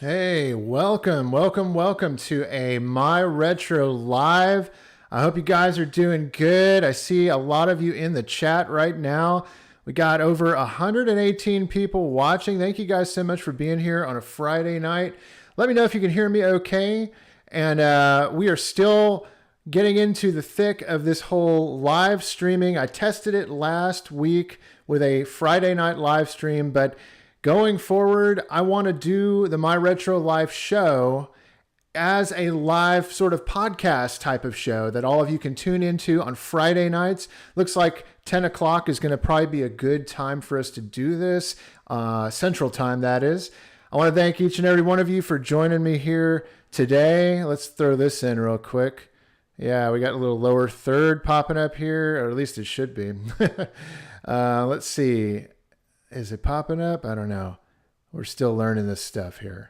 Hey, welcome to a My Retro Live. I hope you guys are doing good. I see a lot of you in the chat right now. We got over 118 people watching. Thank you guys so much for being here on a Friday night. Let me know if you can hear me okay. And we are still getting into the thick of this whole live streaming. I tested it last week with a Friday night live stream, but going forward, I want to do the My Retro Live show as a live sort of podcast type of show that all of you can tune into on Friday nights. Looks like 10 o'clock is going to probably be a good time for us to do this, Central Time, that is. I want to thank each and every one of you for joining me here today. Let's throw this in real quick. Yeah, we got a little lower third popping up here, or at least it should be. Let's see. Is it popping up? I don't know. We're still learning this stuff here.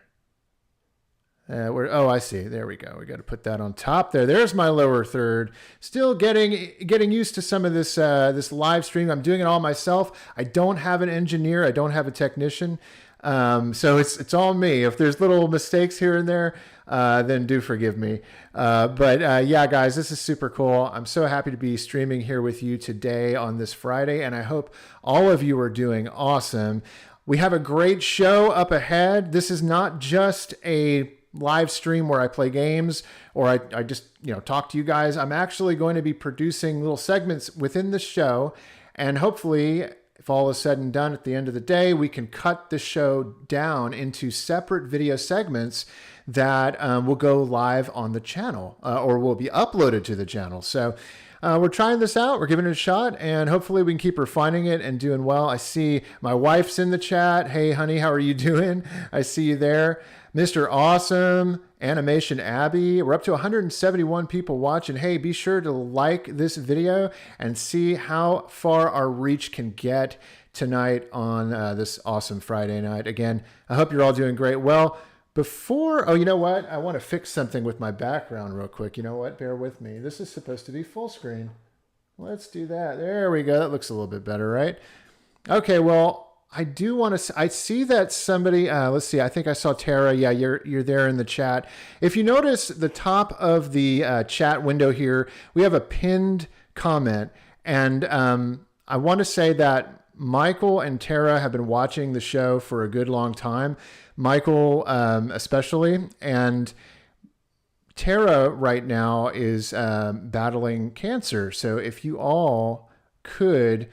I see. There we go. We got to put that on top there. There's my lower third. Still getting used to some of this this live stream. I'm doing it all myself. I don't have an engineer. I don't have a technician. So it's all me. If there's little mistakes here and there, then do forgive me. Yeah, guys, this is super cool. I'm so happy to be streaming here with you today on this Friday, and I hope all of you are doing awesome. We have a great show up ahead. This is not just a live stream where I play games or I just talk to you guys. I'm actually going to be producing little segments within the show, and hopefully, if all is said and done at the end of the day, we can cut the show down into separate video segments that will go live on the channel or will be uploaded to the channel. So we're trying this out. We're giving it a shot, and hopefully we can keep refining it and doing well. I see my wife's in the chat. Hey, honey, how are you doing? I see you there. Mr. Awesome, Animation Abby. We're up to 171 people watching. Hey, be sure to like this video and see how far our reach can get tonight on this awesome Friday night. Again, I hope you're all doing great. Well, you know what? I want to fix something with my background real quick. You know what? Bear with me. This is supposed to be full screen. Let's do that. There we go. That looks a little bit better, right? Okay, well, I do want to. I see that somebody. Let's see. I think I saw Tara. Yeah, you're there in the chat. If you notice the top of the chat window here, we have a pinned comment, and I want to say that Michael and Tara have been watching the show for a good long time. Michael, especially, and Tara right now is battling cancer. So if you all could.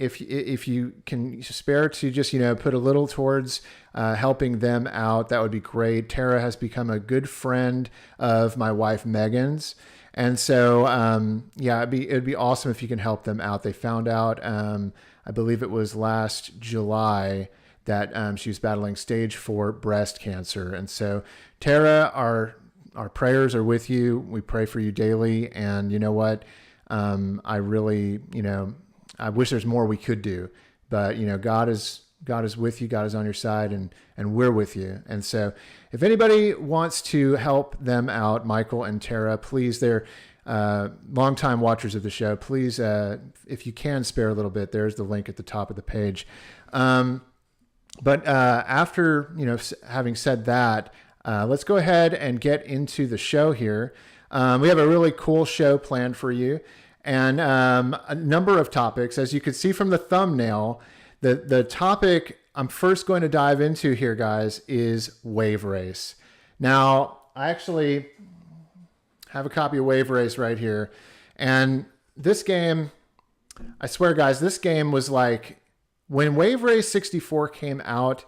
If you can spare to just, put a little towards helping them out, that would be great. Tara has become a good friend of my wife, Megan's. And so, it'd be awesome if you can help them out. They found out, I believe it was last July, that she was battling stage 4 breast cancer. And so, Tara, our prayers are with you. We pray for you daily. And you know what? I really, I wish there's more we could do, but God is with you. God is on your side, and we're with you. And so if anybody wants to help them out, Michael and Tara, please, they're longtime watchers of the show. Please, if you can spare a little bit, there's the link at the top of the page. But after, having said that, let's go ahead and get into the show here. We have a really cool show planned for you. And a number of topics. As you can see from the thumbnail, the topic I'm first going to dive into here, guys, is Wave Race. Now, I actually have a copy of Wave Race right here. And this game, I swear, guys, this game was like, when Wave Race 64 came out,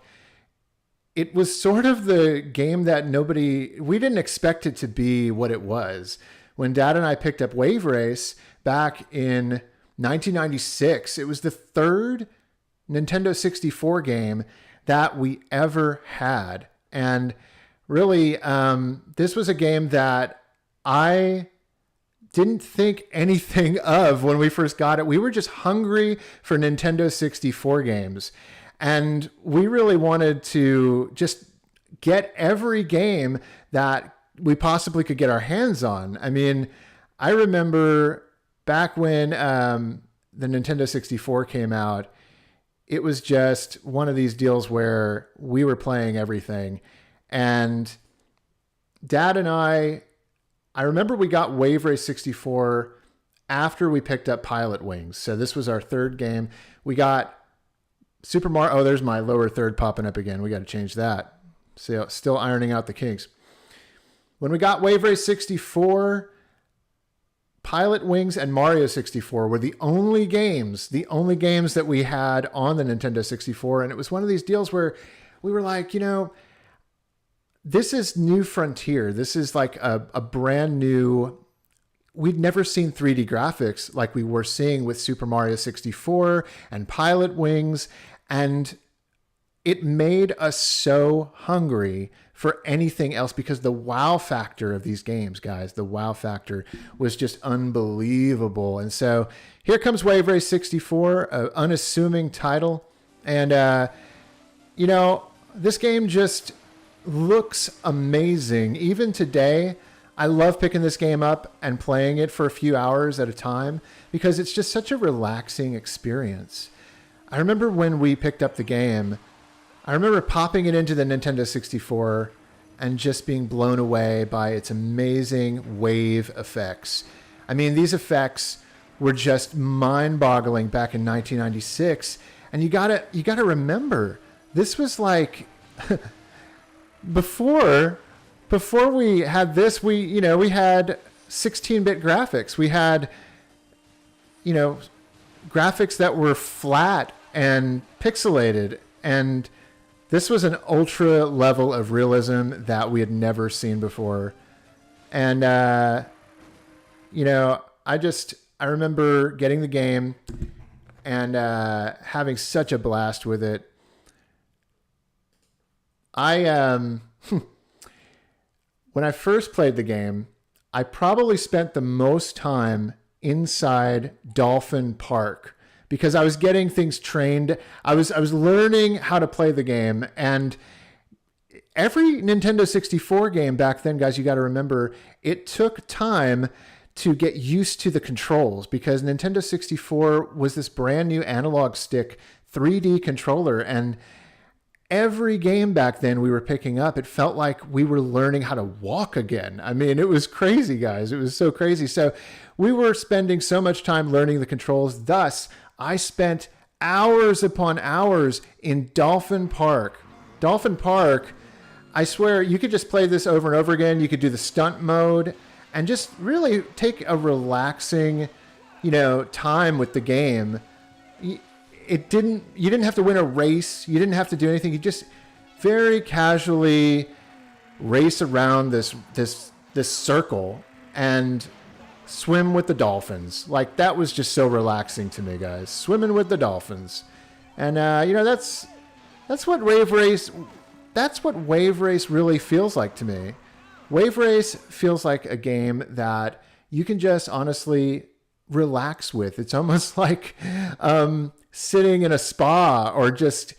it was sort of the game that we didn't expect it to be what it was. When Dad and I picked up Wave Race back in 1996, it was the third Nintendo 64 game that we ever had. And really, this was a game that I didn't think anything of when we first got it. We were just hungry for Nintendo 64 games. And we really wanted to just get every game that we possibly could get our hands on. I mean, I remember back when the Nintendo 64 came out, it was just one of these deals where we were playing everything. And Dad and I remember we got Wave Race 64 after we picked up Pilot Wings. So this was our third game. We got Super Mario. Oh, there's my lower third popping up again. We got to change that. So still ironing out the kinks. When we got Wave Race 64, Pilot Wings and Mario 64 were the only games that we had on the Nintendo 64. And it was one of these deals where we were like, this is new frontier. This is like a brand new, we'd never seen 3D graphics like we were seeing with Super Mario 64 and Pilot Wings. And it made us so hungry for anything else because the wow factor of these games, guys, the wow factor was just unbelievable. And so here comes Wave Race 64, an unassuming title. And, this game just looks amazing. Even today, I love picking this game up and playing it for a few hours at a time because it's just such a relaxing experience. I remember when we picked up the game, I remember popping it into the Nintendo 64 and just being blown away by its amazing wave effects. I mean, these effects were just mind-boggling back in 1996. And you gotta remember, this was like before we had this, we had 16-bit graphics. We had, graphics that were flat and pixelated, and this was an ultra level of realism that we had never seen before. And, I remember getting the game and having such a blast with it. When I first played the game, I probably spent the most time inside Dolphin Park because I was getting things trained. I was learning how to play the game, and every Nintendo 64 game back then, guys, you got to remember, it took time to get used to the controls because Nintendo 64 was this brand new analog stick 3D controller, and every game back then we were picking up, it felt like we were learning how to walk again. I mean, it was crazy, guys. It was so crazy. So we were spending so much time learning the controls. Thus, I spent hours upon hours in Dolphin Park. Dolphin Park, I swear, you could just play this over and over again. You could do the stunt mode and just really take a relaxing, time with the game. You didn't have to win a race. You didn't have to do anything. You just very casually race around this circle and swim with the dolphins. Like, that was just so relaxing to me, guys. Swimming with the dolphins. And that's what Wave Race really feels like to me. Wave Race feels like a game that you can just honestly relax with. It's almost like sitting in a spa, or just,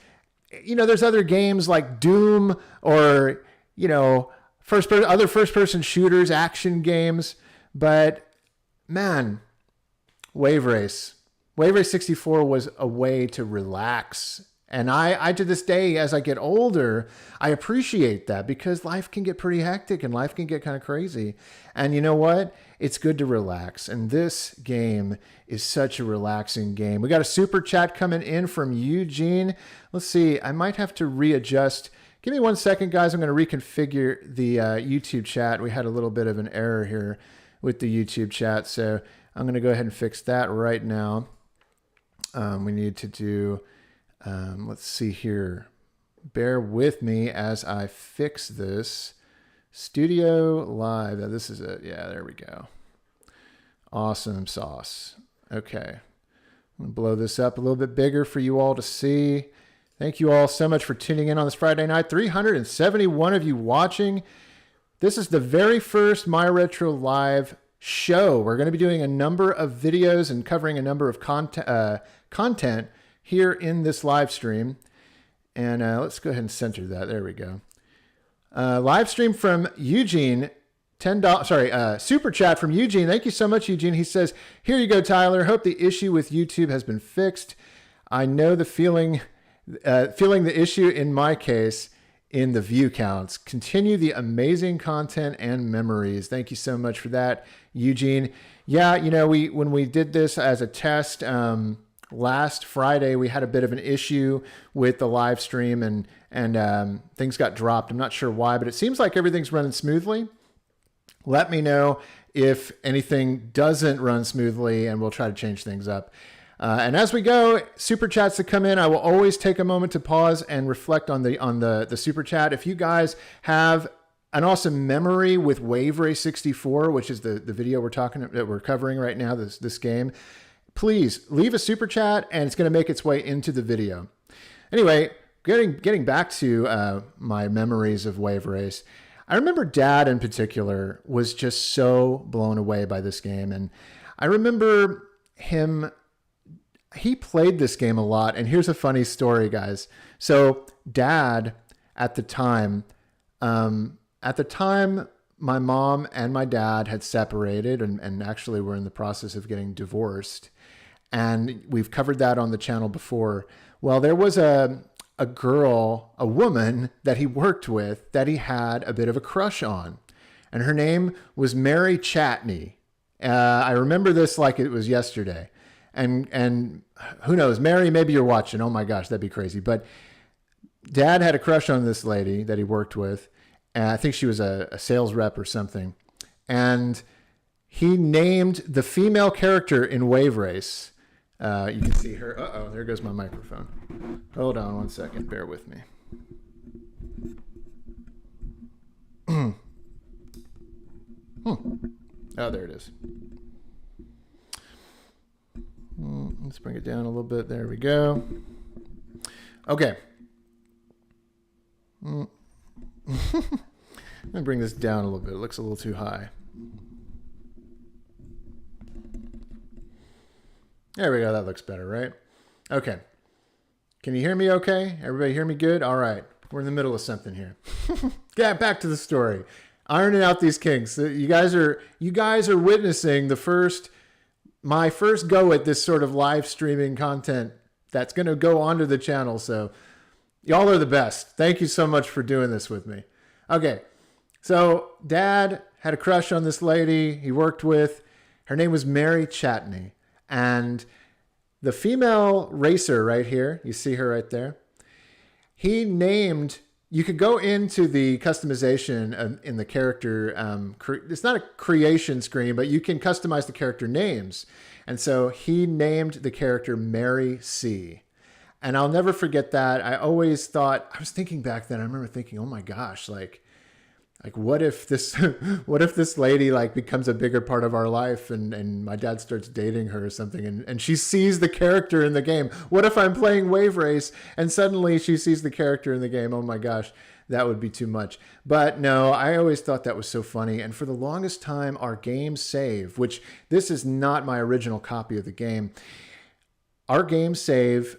there's other games like Doom or, other first-person shooters, action games. But, man, Wave Race 64 was a way to relax. And I to this day, as I get older, I appreciate that because life can get pretty hectic and life can get kind of crazy. And you know what? It's good to relax. And this game is such a relaxing game. We got a super chat coming in from Eugene. Let's see. I might have to readjust. Give me 1 second, guys. I'm going to reconfigure the YouTube chat. We had a little bit of an error here with the YouTube chat. So I'm going to go ahead and fix that right now. We need to do... let's see here. Bear with me as I fix this. Studio Live. This is it. Yeah, there we go. Awesome sauce. Okay. I'm going to blow this up a little bit bigger for you all to see. Thank you all so much for tuning in on this Friday night. 371 of you watching. This is the very first My Retro Live show. We're going to be doing a number of videos and covering a number of content here in this live stream. And let's go ahead and center that. There we go. Live stream from Eugene. Super chat from Eugene. Thank you so much, Eugene. He says, here you go, Tyler. Hope the issue with YouTube has been fixed. I know the feeling the issue in my case in the view counts. Continue the amazing content and memories. Thank you so much for that, Eugene. Yeah, you know, when we did this as a test last Friday, we had a bit of an issue with the live stream and things got dropped. I'm not sure why, but it seems like everything's running smoothly. Let me know if anything doesn't run smoothly, and we'll try to change things up. And as we go, super chats that come in, I will always take a moment to pause and reflect on the super chat. If you guys have an awesome memory with Wave Race 64, which is the video we're covering right now, this game, please leave a super chat, and it's going to make its way into the video. Anyway, getting back to my memories of Wave Race. I remember Dad in particular was just so blown away by this game. And I remember he played this game a lot. And here's a funny story, guys. So Dad, at the time, my mom and my dad had separated and actually were in the process of getting divorced. And we've covered that on the channel before. Well, there was a woman that he worked with that he had a bit of a crush on. And her name was Mary Chatney. I remember this like it was yesterday. And who knows, Mary, maybe you're watching. Oh my gosh, that'd be crazy. But Dad had a crush on this lady that he worked with. And I think she was a sales rep or something. And he named the female character in Wave Race. You can see her. Uh-oh, there goes my microphone. Hold on one second. Bear with me. Oh, there it is. Let's bring it down a little bit. There we go. Okay. Let me bring this down a little bit. It looks a little too high. There we go. That looks better, right? Okay. Can you hear me okay? Everybody hear me good? All right. We're in the middle of something here. Get back to the story. Ironing out these kinks. You guys are witnessing my first go at this sort of live streaming content that's going to go onto the channel. So y'all are the best. Thank you so much for doing this with me. Okay. So Dad had a crush on this lady he worked with. Her name was Mary Chatney. And the female racer right here, you see her right there, you could go into the customization in the character. It's not a creation screen, but you can customize the character names. And so he named the character Mary C. And I'll never forget that. I was thinking back then, I remember thinking, oh my gosh, like what if this lady like becomes a bigger part of our life and my dad starts dating her or something and she sees the character in the game. What if I'm playing Wave Race and suddenly she sees the character in the game? Oh my gosh, that would be too much. But no, I always thought that was so funny. And for the longest time, our game save, which this is not my original copy of the game, our game save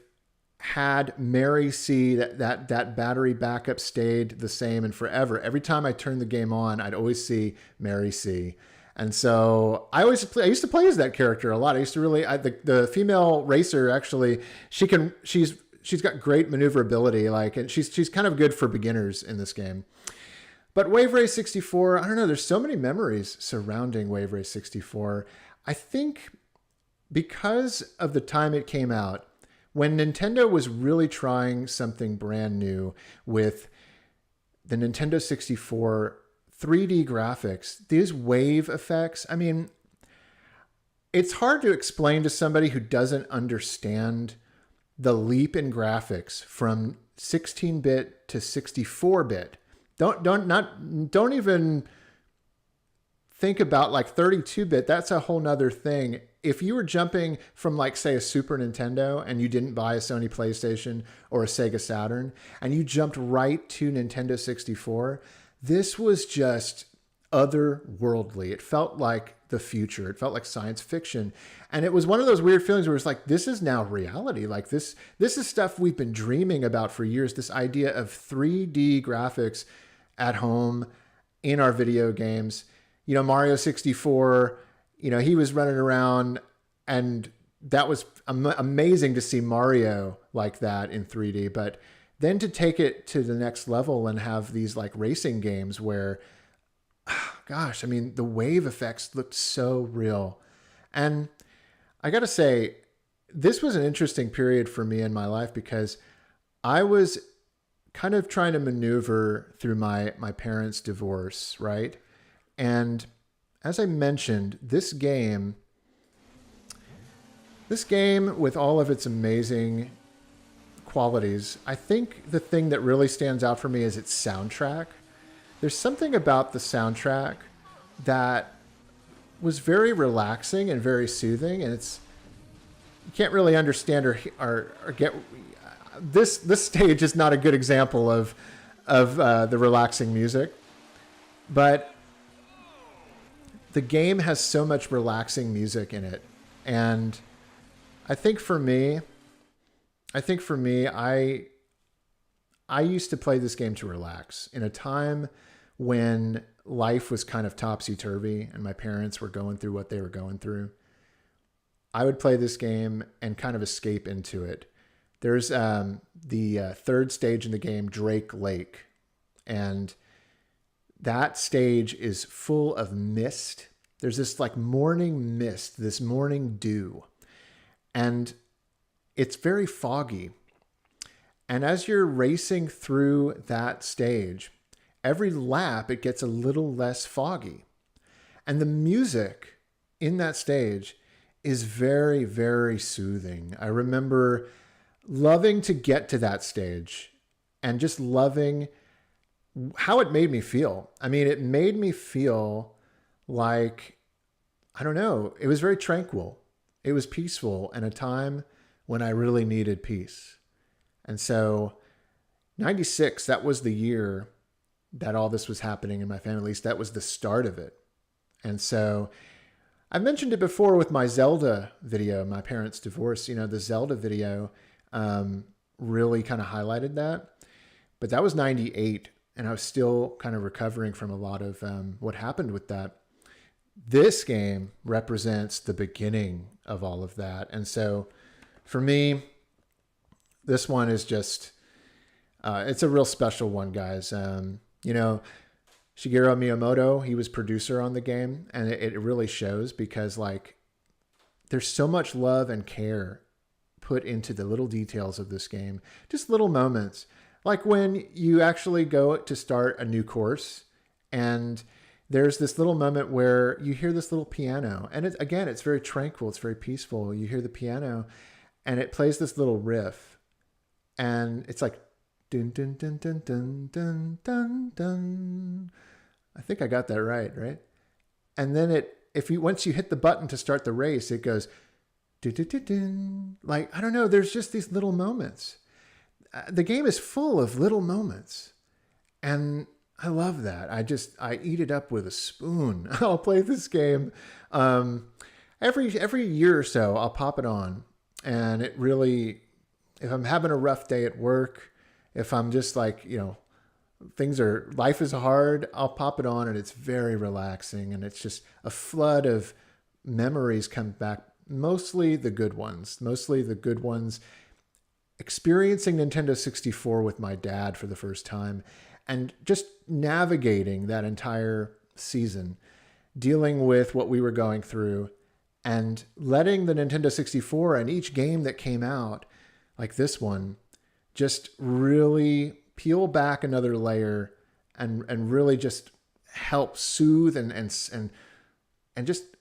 had Mary C. That battery backup stayed the same and forever. Every time I turned the game on, I'd always see Mary C. And so I used to play as that character a lot. I used to really the female racer actually she's got great maneuverability, and she's kind of good for beginners in this game. But Wave Race 64, I don't know. There's so many memories surrounding Wave Race 64. I think because of the time it came out. When Nintendo was really trying something brand new with the Nintendo 64 3D graphics, these wave effects, I mean, it's hard to explain to somebody who doesn't understand the leap in graphics from 16-bit to 64-bit. Don't even think about like 32-bit. That's a whole nother thing. If you were jumping from like, say, a Super Nintendo and you didn't buy a Sony PlayStation or a Sega Saturn and you jumped right to Nintendo 64, this was just otherworldly. It felt like the future. It felt like science fiction. And it was one of those weird feelings where it's like, this is now reality. Like this is stuff we've been dreaming about for years. This idea of 3D graphics at home in our video games. You know, Mario 64, he was running around and that was amazing to see Mario like that in 3D. But then to take it to the next level and have these like racing games where, gosh, I mean, the wave effects looked so real. And I got to say, this was an interesting period for me in my life because I was kind of trying to maneuver through my parents' divorce, right? And as I mentioned, this game with all of its amazing qualities, I think the thing that really stands out for me is its soundtrack. There's something about the soundtrack that was very relaxing and very soothing, and you can't really understand or get this stage is not a good example of the relaxing music, but the game has so much relaxing music in it. And I think for me, I used to play this game to relax in a time when life was kind of topsy-turvy and my parents were going through what they were going through. I would play this game and kind of escape into it. There's the third stage in the game, Drake Lake, and that stage is full of mist. There's this like morning mist, this morning dew, and it's very foggy. And as you're racing through that stage, every lap it gets a little less foggy. And the music in that stage is very, very soothing. I remember loving to get to that stage and just loving how it made me feel. I mean, it made me feel like, I don't know, it was very tranquil. It was peaceful in a time when I really needed peace. And so 96, that was the year that all this was happening in my family. At least that was the start of it. And so I've mentioned it before with my Zelda video, my parents' divorce. You know, the Zelda video really kind of highlighted that. But that was 98, and I was still kind of recovering from a lot of what happened with that. This game represents the beginning of all of that. And so for me, this one is just, it's a real special one, guys. You know, Shigeru Miyamoto, he was producer on the game, and it really shows because like there's so much love and care put into the little details of this game. Just little moments. Like when you actually go to start a new course and there's this little moment where you hear this little piano, and it's very tranquil. It's very peaceful. You hear the piano and it plays this little riff, and it's like, dun, dun, dun, dun, dun, dun, dun, dun. I think I got that right? And then once you hit the button to start the race, it goes, dun, dun, dun, dun. Like, I don't know, there's just these little moments. The game is full of little moments, and I love that. I eat it up with a spoon. I'll play this game every year or so. I'll pop it on, and it really, if I'm having a rough day at work, if I'm just like, you know, life is hard, I'll pop it on, and it's very relaxing, and it's just a flood of memories come back. Mostly the good ones. Experiencing Nintendo 64 with my dad for the first time, and just navigating that entire season, dealing with what we were going through, and letting the Nintendo 64 and each game that came out, like this one, just really peel back another layer and really just help soothe and just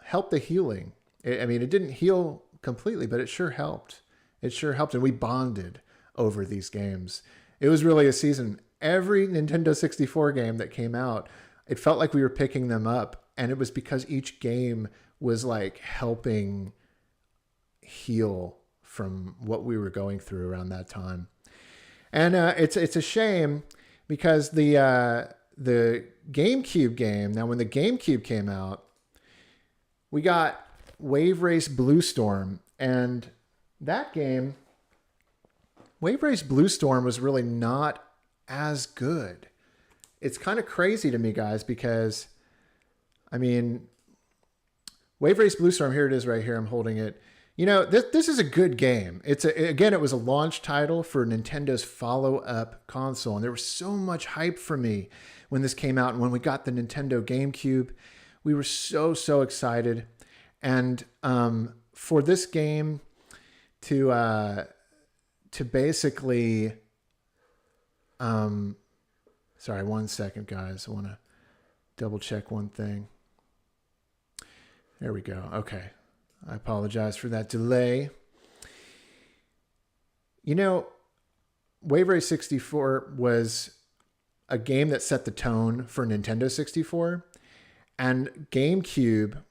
help the healing. I mean, it didn't heal completely, but it sure helped. And we bonded over these games. It was really a season. Every Nintendo 64 game that came out, it felt like we were picking them up, and it was because each game was like helping heal from what we were going through around that time. And it's a shame because the GameCube game, now when the GameCube came out, we got Wave Race Blue Storm, and that game, Wave Race Blue Storm, was really not as good. It's kind of crazy to me, guys, because, I mean, Wave Race Blue Storm, here it is right here, I'm holding it. This is a good game. It was a launch title for Nintendo's follow-up console, and there was so much hype for me when this came out, and when we got the Nintendo GameCube, we were so excited. And for this game to basically, sorry, 1 second, guys. I want to double check one thing. There we go. Okay. I apologize for that delay. Wave Race 64 was a game that set the tone for Nintendo 64. And GameCube,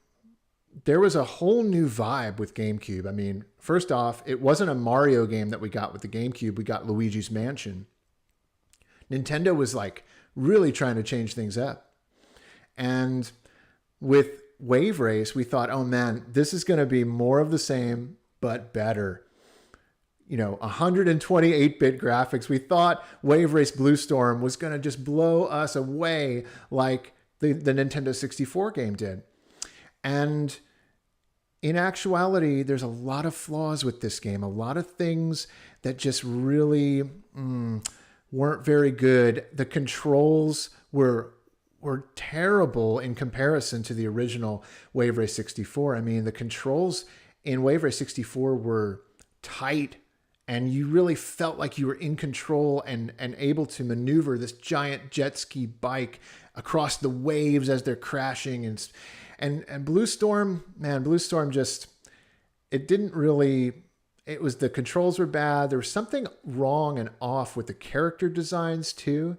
there was a whole new vibe with GameCube. I mean, first off, it wasn't a Mario game that we got with the GameCube. We got Luigi's Mansion. Nintendo was like really trying to change things up. And with Wave Race, we thought, oh man, this is going to be more of the same, but better. 128-bit graphics. We thought Wave Race Blue Storm was going to just blow us away like the Nintendo 64 game did. And in actuality, there's a lot of flaws with this game, a lot of things that just really weren't very good. The controls were terrible in comparison to the original Wave Race 64. I mean, the controls in Wave Race 64 were tight, and you really felt like you were in control and able to maneuver this giant jet ski bike across the waves as they're crashing. And Blue Storm, man, Blue Storm just, it didn't really, it was, the controls were bad. There was something wrong and off with the character designs too.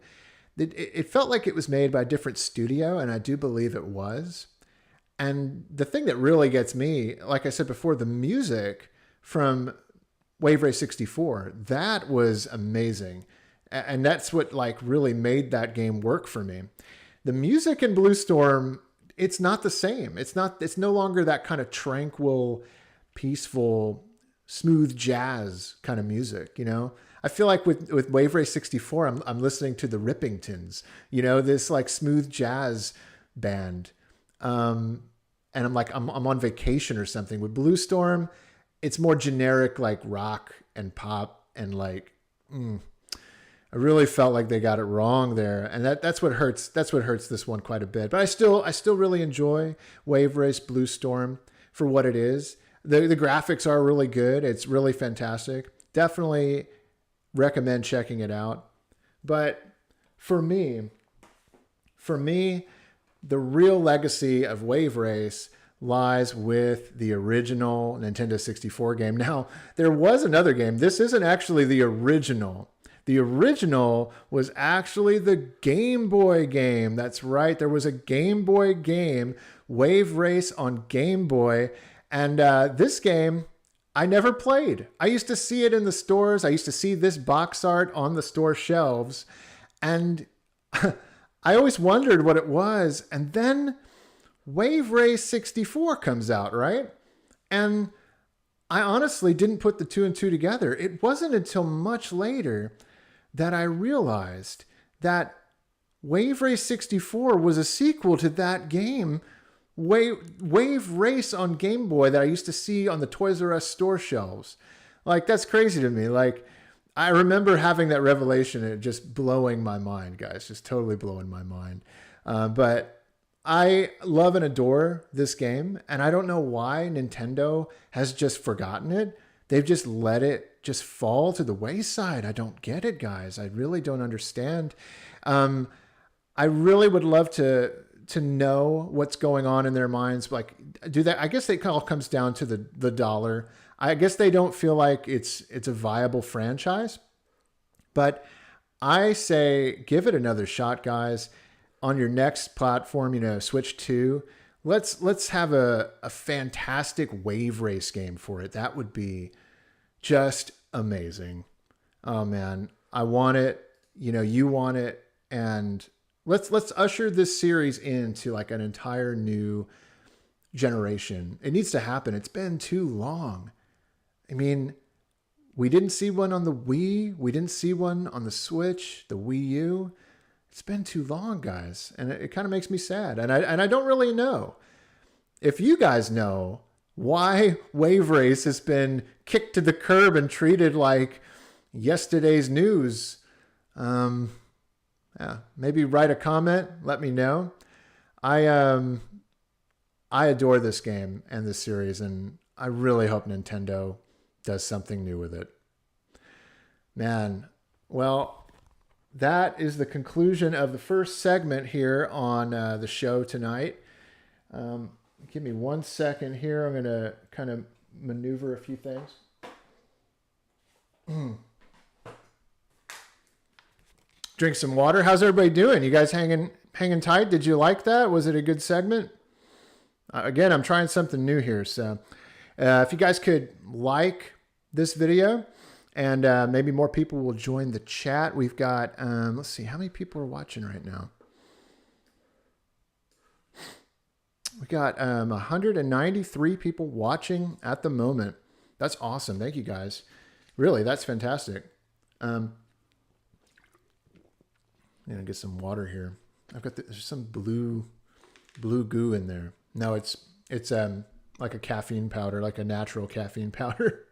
It felt like it was made by a different studio, and I do believe it was. And the thing that really gets me, like I said before, the music from Wave Race 64, that was amazing. And that's what like really made that game work for me. The music in Blue Storm, it's not the same. It's no longer that kind of tranquil, peaceful, smooth jazz kind of music, I feel like with Wave Race 64, I'm listening to the Rippingtons, this like smooth jazz band. And I'm like, I'm on vacation or something. With Blue Storm, it's more generic, like rock and pop, and like, I really felt like they got it wrong there. And that's what hurts. That's what hurts this one quite a bit. But I still really enjoy Wave Race Blue Storm for what it is. The graphics are really good. It's really fantastic. Definitely recommend checking it out. But for me, the real legacy of Wave Race lies with the original Nintendo 64 game. Now, there was another game. This isn't actually the original. The original was actually the Game Boy game. That's right. There was a Game Boy game, Wave Race on Game Boy. And this game, I never played. I used to see it in the stores. I used to see this box art on the store shelves. And I always wondered what it was. And then Wave Race 64 comes out, right? And I honestly didn't put the two and two together. It wasn't until much later that I realized that Wave Race 64 was a sequel to that game, Wave Race on Game Boy, that I used to see on the Toys R Us store shelves. Like, that's crazy to me. Like, I remember having that revelation and it just blowing my mind, guys, just totally blowing my mind. But I love and adore this game, and I don't know why Nintendo has just forgotten it. They've just let it just fall to the wayside. I don't get it, guys. I really don't understand. I really would love to know what's going on in their minds. Like, do that? I guess it all comes down to the dollar. I guess they don't feel like it's a viable franchise. But I say give it another shot, guys. On your next platform, Switch 2, let's have a fantastic Wave Race game for it. That would be just amazing. Oh man, I want it. You want it, and let's usher this series into like an entire new generation. It needs to happen. It's been too long. I mean, we didn't see one on the Wii. We didn't see one on the Switch, the Wii U. It's been too long, guys. And it kind of makes me sad. And I don't really know. If you guys know why Wave Race has been kicked to the curb and treated like yesterday's news. Yeah, maybe write a comment. Let me know. I adore this game and this series, and I really hope Nintendo does something new with it. Man, well, that is the conclusion of the first segment here on the show tonight. Give me 1 second here. I'm going to kind of maneuver a few things. Drink some water. How's everybody doing? You guys hanging tight? Did you like that? Was it a good segment? Again, I'm trying something new here. So if you guys could like this video, and maybe more people will join the chat. We've got, let's see, how many people are watching right now? We got 193 people watching at the moment. That's awesome. Thank you, guys. Really, that's fantastic. I'm gonna get some water here. I've got there's some blue goo in there. No, it's like a caffeine powder, like a natural caffeine powder.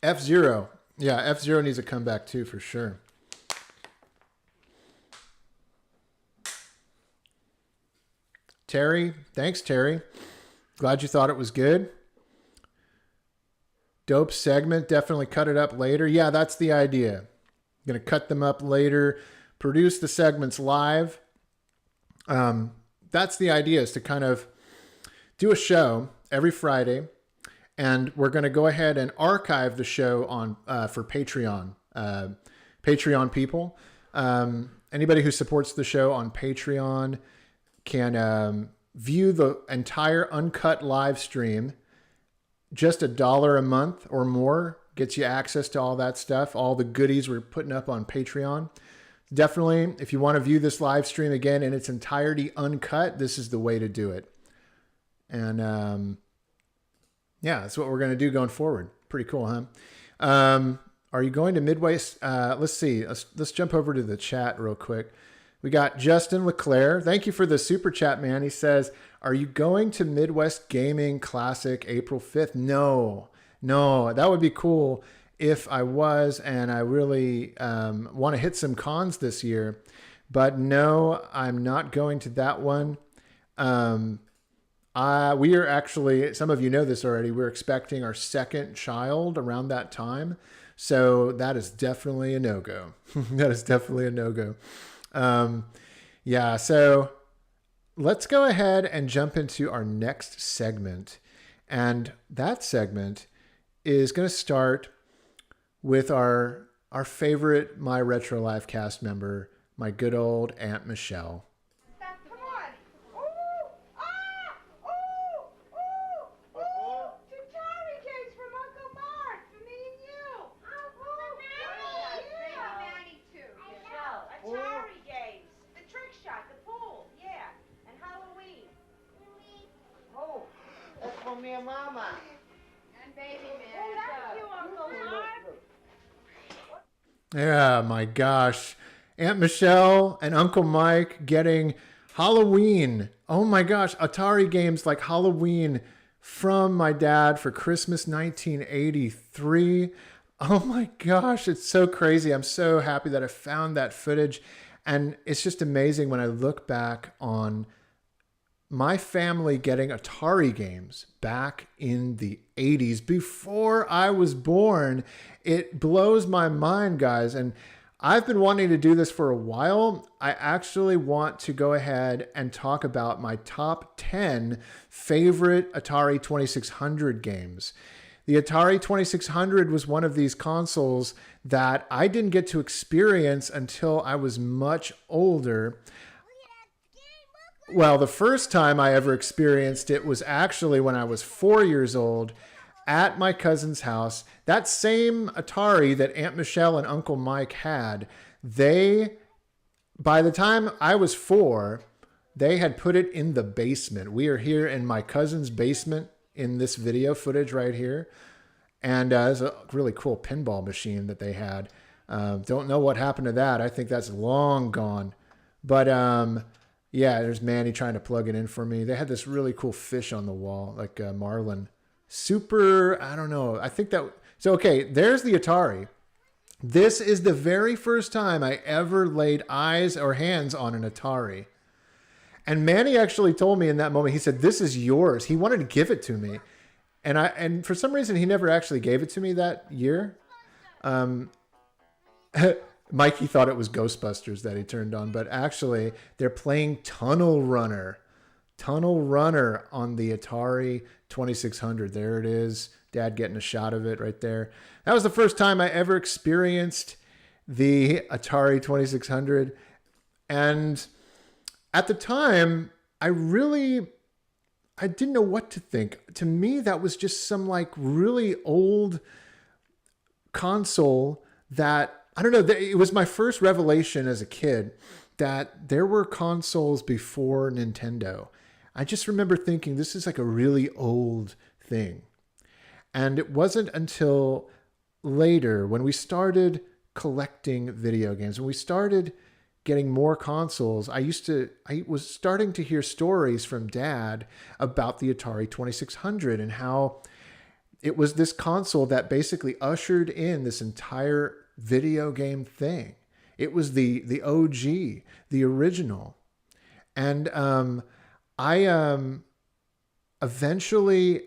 F-Zero. Yeah, F-Zero needs a comeback too, for sure. Terry, thanks, Terry. Glad you thought it was good. Dope segment. Definitely cut it up later. Yeah, that's the idea. Going to cut them up later. Produce the segments live. That's the idea, is to kind of do a show every Friday. And we're going to go ahead and archive the show on for Patreon. Patreon people. Anybody who supports the show on Patreon can view the entire uncut live stream. Just $1 a month or more gets you access to all that stuff, all the goodies we're putting up on Patreon. Definitely, if you want to view this live stream again in its entirety uncut, this is the way to do it. And yeah, that's what we're going to do going forward. Pretty cool, huh? Are you going to Midwest? Let's see. Let's jump over to the chat real quick. We got Justin Leclerc. Thank you for the super chat, man. He says, are you going to Midwest Gaming Classic April 5th? No, that would be cool if I was, and I really want to hit some cons this year. But no, I'm not going to that one. We are actually, some of you know this already, we're expecting our second child around that time. So that is definitely a no-go. That is definitely a no-go. Yeah, so let's go ahead and jump into our next segment. And that segment is going to start with our favorite My Retro Life cast member, my good old Aunt Michelle. Come on. Ooh, ooh, ooh, ooh. Atari games from Uncle Mark, for me and you. Atari games. The trick shot, the pool, yeah. And Halloween. Oh, that's for me and Mama. And Baby Man. Oh, that's you, Uncle Mark. Yeah, my gosh. Aunt Michelle and Uncle Mike getting Halloween. Oh my gosh, Atari games like Halloween from my dad for Christmas 1983. Oh my gosh, it's so crazy. I'm so happy that I found that footage. And it's just amazing when I look back on my family getting Atari games back in the 80s before I was born. It blows my mind, guys. And I've been wanting to do this for a while. I actually want to go ahead and talk about my top 10 favorite Atari 2600 games. The Atari 2600 was one of these consoles that I didn't get to experience until I was much older. Well, the first time I ever experienced it was actually when I was 4 years old at my cousin's house. That same Atari that Aunt Michelle and Uncle Mike had, by the time I was 4, they had put it in the basement. We are here in my cousin's basement in this video footage right here. And it's a really cool pinball machine that they had. Don't know what happened to that. I think that's long gone. But Yeah, there's Manny trying to plug it in for me. They had this really cool fish on the wall, like Marlin. Super, I don't know. I think that, so okay, there's the Atari. This is the very first time I ever laid eyes or hands on an Atari. And Manny actually told me in that moment, he said, "This is yours." He wanted to give it to me. And for some reason, he never actually gave it to me that year. Mikey thought it was Ghostbusters that he turned on, but actually they're playing Tunnel Runner. Tunnel Runner on the Atari 2600. There it is. Dad getting a shot of it right there. That was the first time I ever experienced the Atari 2600. And at the time, I didn't know what to think. To me, that was just some like really old console that, I don't know, it was my first revelation as a kid that there were consoles before Nintendo. I just remember thinking this is like a really old thing. And it wasn't until later when we started collecting video games, when we started getting more consoles, I was starting to hear stories from Dad about the Atari 2600 and how it was this console that basically ushered in this entire video game thing. It was the OG, the original. And eventually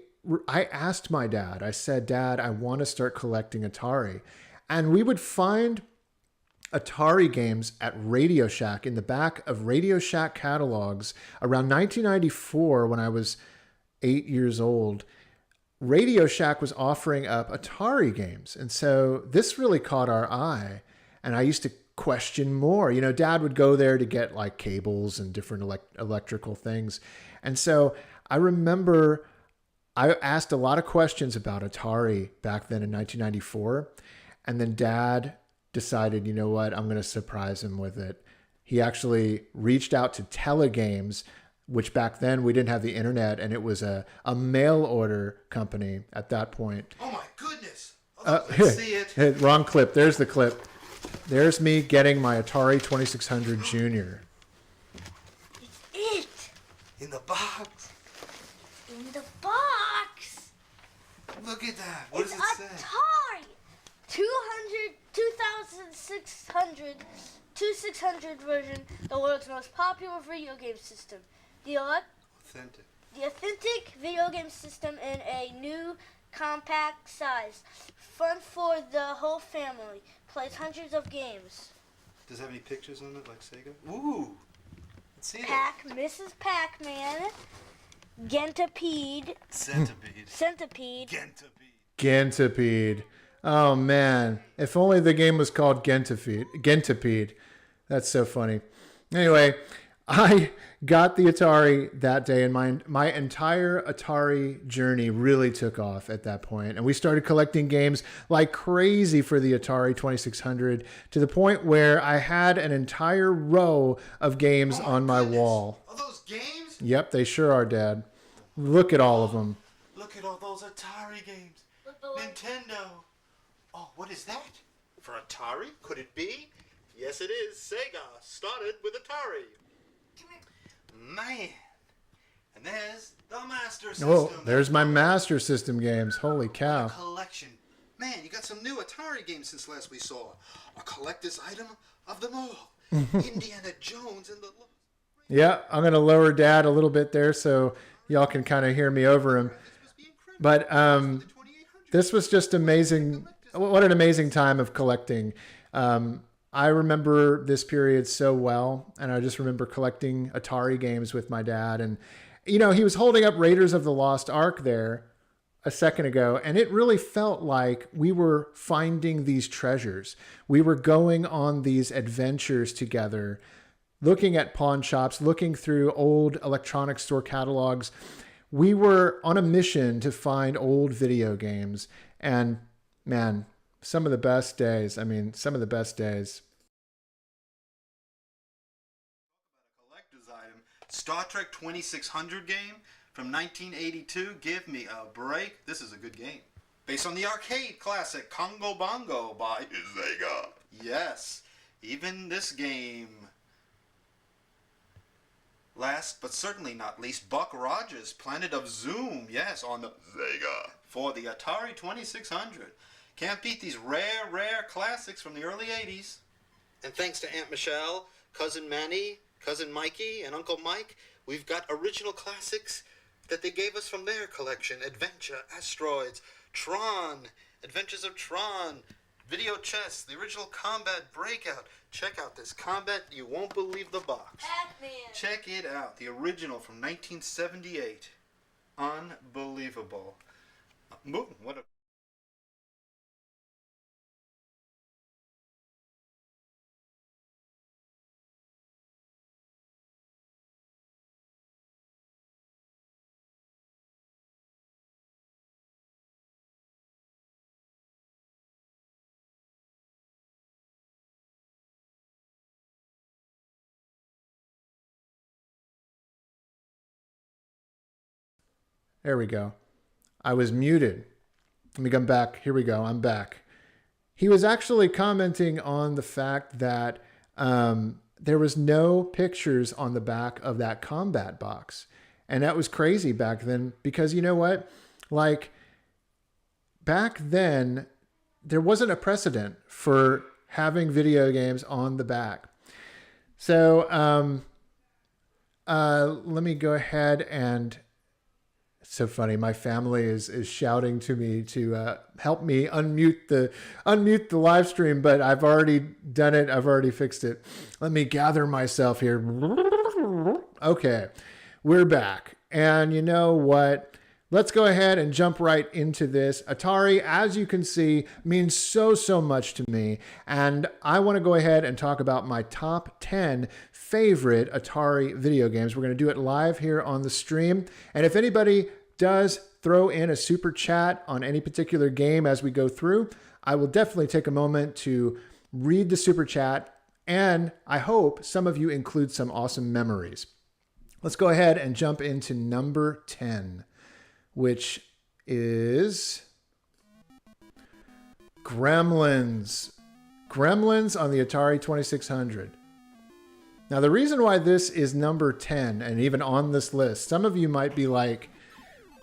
I asked my dad, I said, "Dad, I want to start collecting Atari." And we would find Atari games at Radio Shack, in the back of Radio Shack catalogs around 1994 when I was 8 years old. Radio Shack was offering up Atari games. And so this really caught our eye. And I used to question more. You know, Dad would go there to get like cables and different electrical things. And so I remember I asked a lot of questions about Atari back then in 1994. And then Dad decided, you know what, I'm going to surprise him with it. He actually reached out to Telegames, which back then we didn't have the internet, and it was a mail order company at that point. Oh my goodness! Let's see it. Wrong clip. There's the clip. There's me getting my Atari 2600 Junior. It's it. In the box. In the box. Look at that. What does it say? Atari 2600 version, the world's most popular video game system. The authentic video game system in a new compact size. Fun for the whole family. Plays hundreds of games. Does it have any pictures on it, like Sega? Ooh! Let's see it. Mrs. Pac-Man. Gentipede. Centipede. Gentipede. Oh man, if only the game was called Gentipede. That's so funny. Anyway, I got the Atari that day, and my entire Atari journey really took off at that point. And we started collecting games like crazy for the Atari 2600, to the point where I had an entire row of games on my wall. Are those games? Yep, they sure are, Dad. Look at all of them. Look at all those Atari games. Nintendo. Oh, what is that? For Atari? Could it be? Yes, it is. Sega started with Atari. Man. And there's the Master System. Oh, there's my Master System games. Holy cow. Collection. Man, you got some new Atari games since last we saw. A collector's item of them all. Indiana Jones and the... Yeah, I'm going to lower Dad a little bit there so y'all can kind of hear me over him. But this was just amazing. What an amazing time of collecting. I remember this period so well, and I just remember collecting Atari games with my dad. And, you know, he was holding up Raiders of the Lost Ark there a second ago, and it really felt like we were finding these treasures. We were going on these adventures together, looking at pawn shops, looking through old electronics store catalogs. We were on a mission to find old video games, and man, some of the best days. I mean, some of the best days. Collector's item. Star Trek 2600 game from 1982. Give me a break. This is a good game. Based on the arcade classic Congo Bongo by Sega. Yes, even this game Last but certainly not least, Buck Rogers, Planet of Zoom, yes, on the Sega for the Atari 2600. Can't beat these rare classics from the early 80s. And thanks to Aunt Michelle, Cousin Manny, Cousin Mikey, and Uncle Mike, we've got original classics that they gave us from their collection. Adventure, Asteroids, Tron, Adventures of Tron, Video Chess, the original Combat Breakout. Check out this Combat, you won't believe the box. Pac-Man. Check it out, the original from 1978. Unbelievable. What a... There we go. I was muted. Let me come back. Here we go. I'm back. He was actually commenting on the fact that there was no pictures on the back of that combat box. And that was crazy back then because you know what? Like back then, there wasn't a precedent for having video games on the back. So let me go ahead and... It's so funny. My family is shouting to me to help me unmute the live stream, but I've already done it. I've already fixed it. Let me gather myself here. Okay, we're back. And you know what? Let's go ahead and jump right into this. Atari, as you can see, means so much to me. And I want to go ahead and talk about my top 10 favorite Atari video games. We're going to do it live here on the stream. And if anybody does throw in a super chat on any particular game as we go through, I will definitely take a moment to read the super chat. And I hope some of you include some awesome memories. Let's go ahead and jump into number 10. Which is Gremlins. Gremlins on the Atari 2600. Now, the reason why this is number 10 and even on this list, some of you might be like,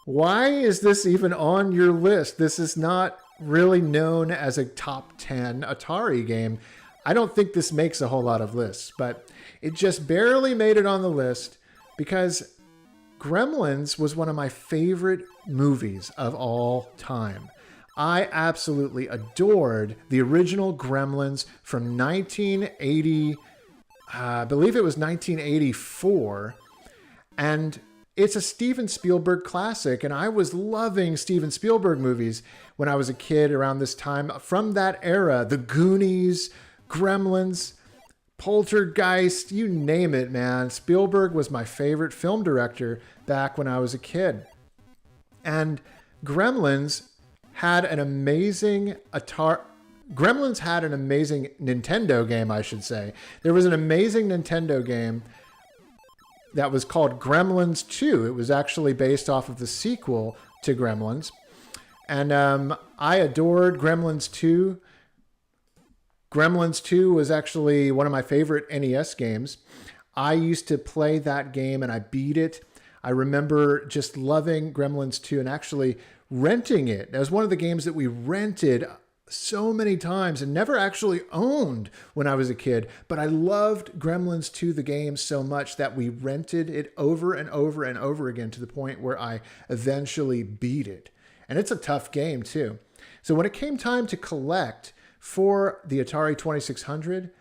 why is this even on your list? This is not really known as a top 10 Atari game. I don't think this makes a whole lot of lists, but it just barely made it on the list because Gremlins was one of my favorite movies of all time. I absolutely adored the original Gremlins from 1980, I believe it was 1984. And it's a Steven Spielberg classic. And I was loving Steven Spielberg movies when I was a kid around this time. From that era, The Goonies, Gremlins, Poltergeist, you name it, man. Spielberg was my favorite film director back when I was a kid. And Gremlins had an amazing Nintendo game, I should say. There was an amazing Nintendo game that was called Gremlins 2. It was actually based off of the sequel to Gremlins. And I adored Gremlins 2. Gremlins 2 was actually one of my favorite NES games. I used to play that game and I beat it. I remember just loving Gremlins 2 and actually renting it. That was one of the games that we rented so many times and never actually owned when I was a kid. But I loved Gremlins 2, the game, so much that we rented it over and over and over again to the point where I eventually beat it. And it's a tough game too. So when it came time to collect for the Atari 2600,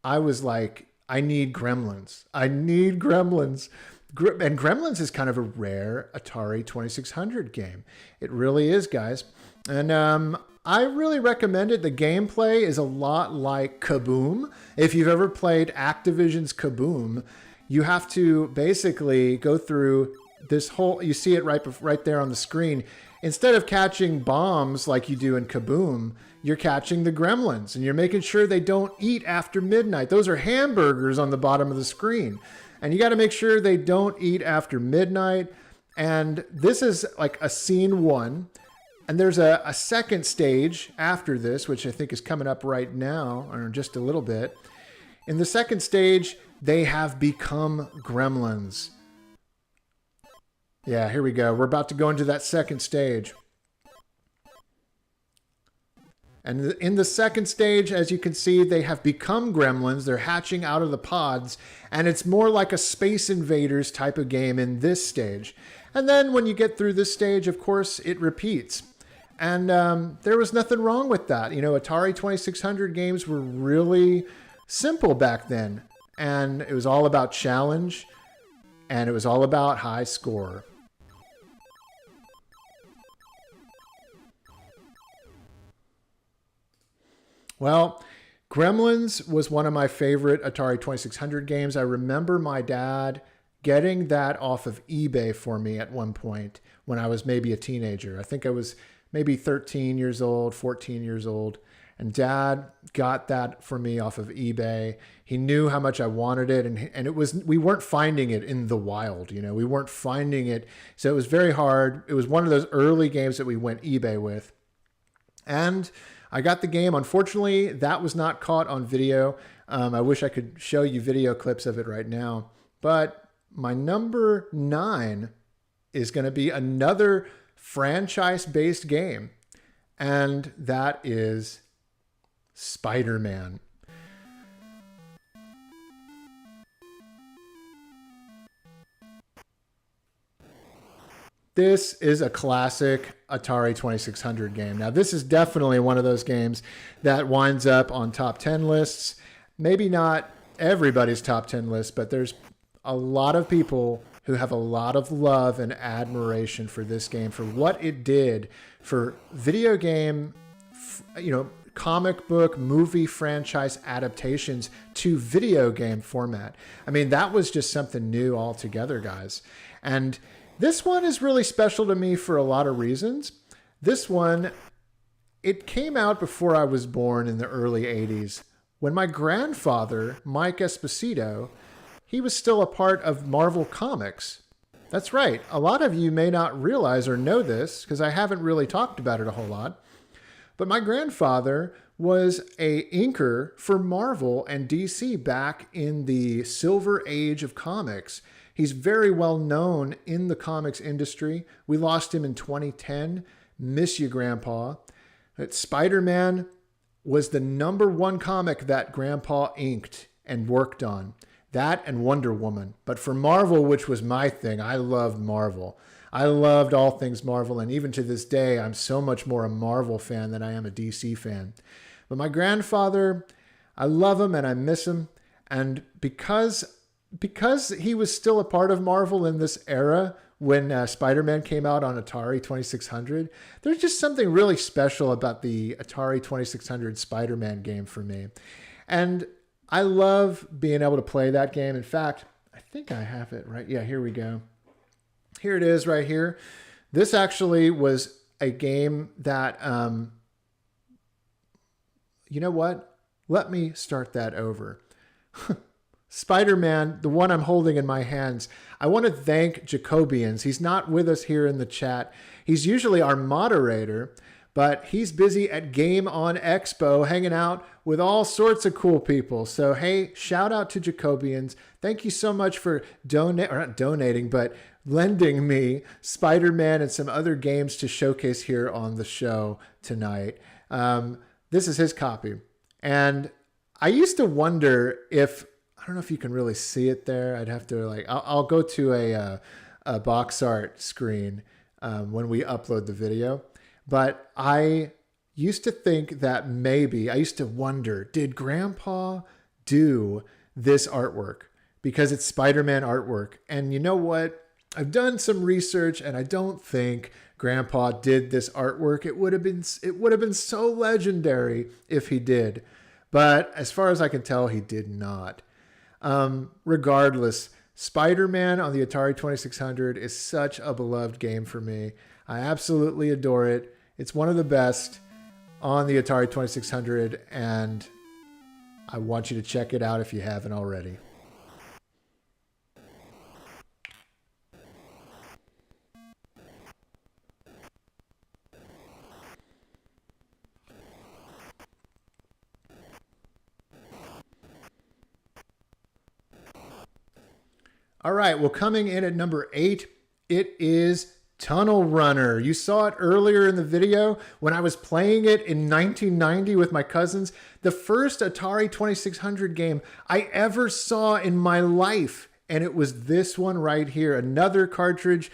I was like, I need Gremlins. I need Gremlins. And Gremlins is kind of a rare Atari 2600 game. It really is, guys. And I really recommend it. The gameplay is a lot like Kaboom. If you've ever played Activision's Kaboom, you have to basically go through this whole, you see it right there on the screen. Instead of catching bombs like you do in Kaboom, you're catching the gremlins and you're making sure they don't eat after midnight. Those are hamburgers on the bottom of the screen. And you got to make sure they don't eat after midnight. And this is like a scene 1. And there's a second stage after this, which I think is coming up right now, or just a little bit. In the second stage, they have become gremlins. Yeah, here we go. We're about to go into that second stage. And in the second stage, as you can see, they have become gremlins. They're hatching out of the pods. And it's more like a Space Invaders type of game in this stage. And then when you get through this stage, of course, it repeats. And there was nothing wrong with that. You know, Atari 2600 games were really simple back then. And it was all about challenge. And it was all about high score. Well, Gremlins was one of my favorite Atari 2600 games. I remember my dad getting that off of eBay for me at one point when I was maybe a teenager. I think I was maybe 13 years old, 14 years old. And Dad got that for me off of eBay. He knew how much I wanted it, and it was, we weren't finding it in the wild, you know, we weren't finding it. So it was very hard. It was one of those early games that we went eBay with. And I got the game. Unfortunately, that was not caught on video. I wish I could show you video clips of it right now. But my number 9 is going to be another franchise-based game. And that is Spider-Man. This is a classic Atari 2600 game. Now, this is definitely one of those games that winds up on top 10 lists. Maybe not everybody's top 10 list, but there's a lot of people who have a lot of love and admiration for this game, for what it did for video game, you know, comic book, movie franchise adaptations to video game format. I mean, that was just something new altogether, guys. And this one is really special to me for a lot of reasons. This one, it came out before I was born in the early 80s, when my grandfather, Mike Esposito, he was still a part of Marvel Comics. That's right. A lot of you may not realize or know this, because I haven't really talked about it a whole lot. But my grandfather was a inker for Marvel and DC back in the Silver Age of comics. He's very well known in the comics industry. We lost him in 2010. Miss you, Grandpa. Spider-Man was the #1 comic that Grandpa inked and worked on. That and Wonder Woman. But for Marvel, which was my thing, I loved Marvel. I loved all things Marvel, and even to this day, I'm so much more a Marvel fan than I am a DC fan. But my grandfather, I love him and I miss him. And because he was still a part of Marvel in this era when Spider-Man came out on Atari 2600, there's just something really special about the Atari 2600 Spider-Man game for me. And I love being able to play that game. In fact, I think I have it right. Yeah, here we go. Here it is right here. This actually was a game that, you know what? Let me start that over. Spider-Man, the one I'm holding in my hands, I want to thank Jacobians. He's not with us here in the chat. He's usually our moderator, but he's busy at Game On Expo hanging out with all sorts of cool people. So, hey, shout out to Jacobians. Thank you so much for not donating, but lending me Spider-Man and some other games to showcase here on the show tonight. This is his copy. And I used to wonder if, I don't know if you can really see it there. I'd have to I'll go to a box art screen when we upload the video. But I used to think that I used to wonder, did Grandpa do this artwork? Because it's Spider-Man artwork. And you know what? I've done some research and I don't think Grandpa did this artwork. It would have been so legendary if he did. But as far as I can tell, he did not. Regardless, Spider-Man on the Atari 2600 is such a beloved game for me. I absolutely adore it. It's one of the best on the Atari 2600, and I want you to check it out if you haven't already. All right, well, coming in at number 8, it is Tunnel Runner. You saw it earlier in the video when I was playing it in 1990 with my cousins. The first Atari 2600 game I ever saw in my life. And it was this one right here. Another cartridge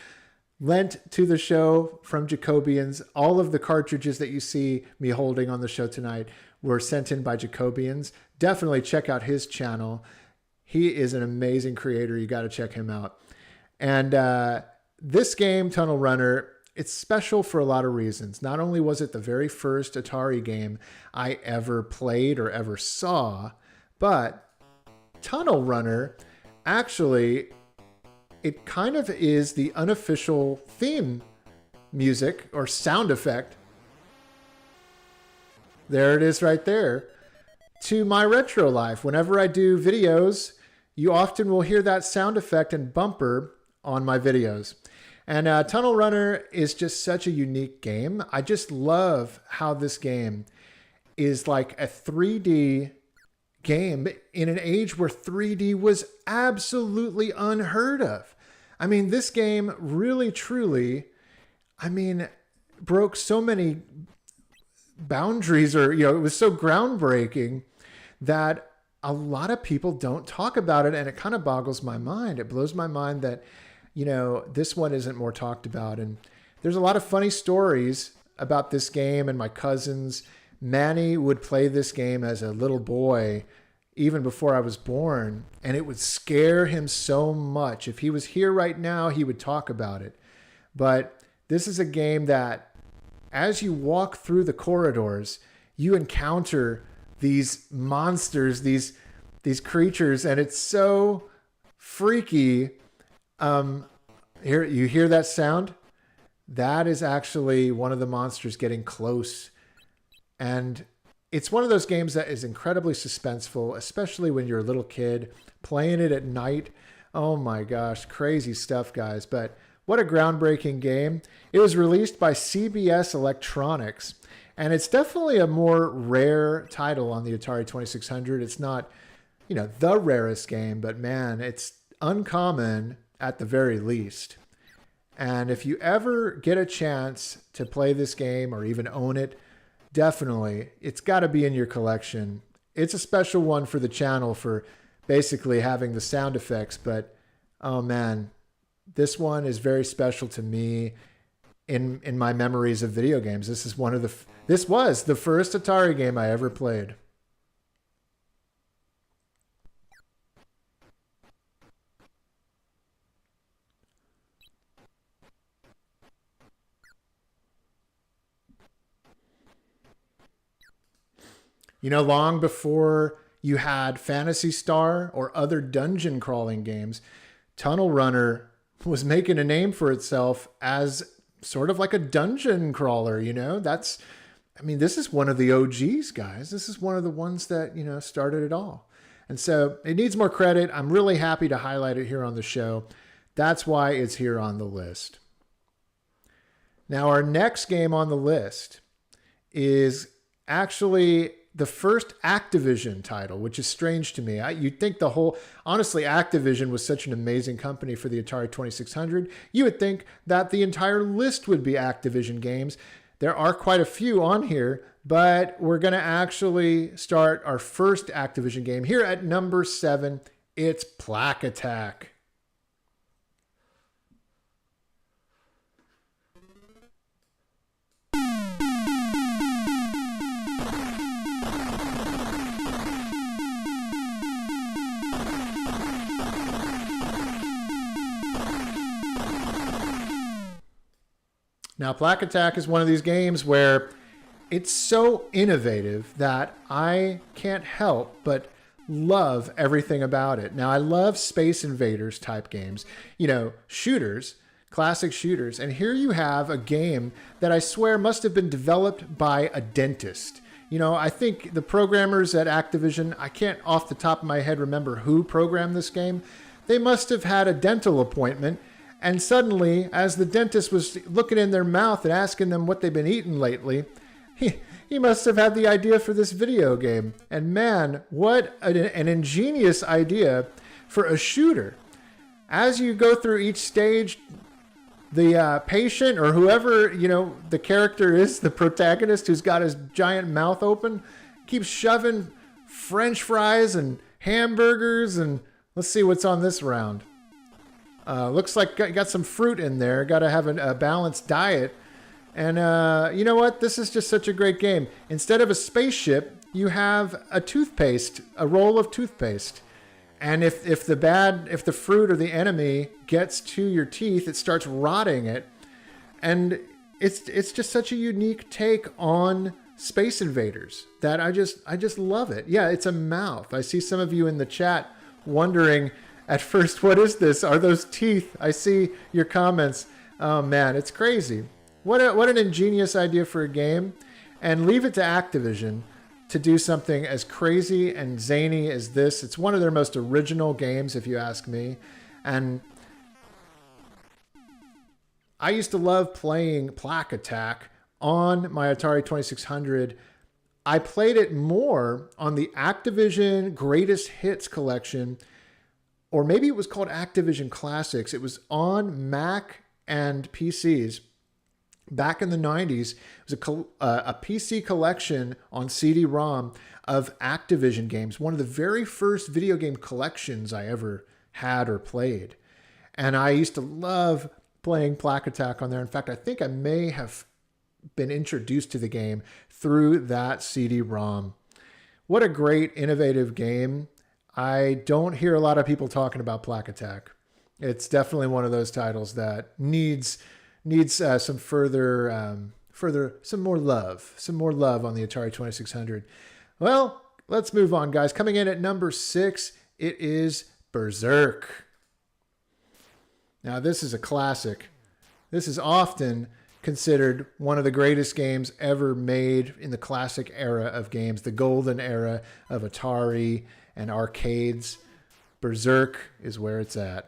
lent to the show from Jacobians. All of the cartridges that you see me holding on the show tonight were sent in by Jacobians. Definitely check out his channel. He is an amazing creator. You got to check him out. And this game, Tunnel Runner, it's special for a lot of reasons. Not only was it the very first Atari game I ever played or ever saw, but Tunnel Runner, actually, it kind of is the unofficial theme music or sound effect. There it is right there. To my retro life. Whenever I do videos, you often will hear that sound effect and bumper on my videos. And Tunnel Runner is just such a unique game. I just love how this game is like a 3D game in an age where 3D was absolutely unheard of. I mean, this game really, truly, broke so many boundaries, or, it was so groundbreaking that a lot of people don't talk about it. And it kind of boggles my mind. It blows my mind that, this one isn't more talked about. And there's a lot of funny stories about this game, and my cousins. Manny would play this game as a little boy, even before I was born, and it would scare him so much. If he was here right now, he would talk about it. But this is a game that, as you walk through the corridors, you encounter these monsters, these creatures, and it's so freaky. Here, you hear that sound? That is actually one of the monsters getting close. And it's one of those games that is incredibly suspenseful, especially when you're a little kid playing it at night. Oh my gosh, crazy stuff, guys. But what a groundbreaking game. It was released by CBS Electronics, and it's definitely a more rare title on the Atari 2600. It's not, the rarest game, but man, it's uncommon at the very least. And if you ever get a chance to play this game or even own it, definitely, it's got to be in your collection. It's a special one for the channel for basically having the sound effects, but oh man, this one is very special to me in my memories of video games. This was the first Atari game I ever played. Long before you had Phantasy Star or other dungeon crawling games, Tunnel Runner was making a name for itself as sort of like a dungeon crawler, this is one of the OGs, guys. This is one of the ones that, started it all. And so it needs more credit. I'm really happy to highlight it here on the show. That's why it's here on the list. Now, our next game on the list is actually the first Activision title, which is strange to me. You'd think honestly, Activision was such an amazing company for the Atari 2600. You would think that the entire list would be Activision games. There are quite a few on here, but we're going to actually start our first Activision game here at number 7. It's Plaque Attack. Now, Plaque Attack is one of these games where it's so innovative that I can't help but love everything about it. Now, I love Space Invaders type games, shooters, classic shooters. And here you have a game that I swear must have been developed by a dentist. I think the programmers at Activision, I can't off the top of my head remember who programmed this game. They must have had a dental appointment. And suddenly, as the dentist was looking in their mouth and asking them what they've been eating lately, he must have had the idea for this video game. And man, what an ingenious idea for a shooter. as you go through each stage, the patient or whoever, you know, the character is, the protagonist who's got his giant mouth open, keeps shoving French fries and hamburgers. And let's see what's on this round. Looks like got some fruit in there. Got to have a balanced diet. And you know what? This is just such a great game. Instead of a spaceship, you have a toothpaste, a roll of toothpaste. And if the fruit or the enemy gets to your teeth, it starts rotting it. And it's just such a unique take on Space Invaders that I just love it. Yeah, it's a mouth. I see some of you in the chat wondering at first, what is this? Are those teeth? I see your comments. Oh man, it's crazy. What an ingenious idea for a game. And leave it to Activision to do something as crazy and zany as this. It's one of their most original games, if you ask me. And I used to love playing Plaque Attack on my Atari 2600. I played it more on the Activision Greatest Hits collection, or maybe it was called Activision Classics. It was on Mac and PCs. Back in the 90s, it was a PC collection on CD-ROM of Activision games. One of the very first video game collections I ever had or played. And I used to love playing Plaque Attack on there. In fact, I think I may have been introduced to the game through that CD-ROM. What a great, innovative game. I don't hear a lot of people talking about Plaque Attack. It's definitely one of those titles that needs some some more love on the Atari 2600. Well, let's move on, guys. Coming in at number 6, it is Berserk. Now, this is a classic. This is often considered one of the greatest games ever made in the classic era of games, the golden era of Atari and arcades. Berserk is where it's at.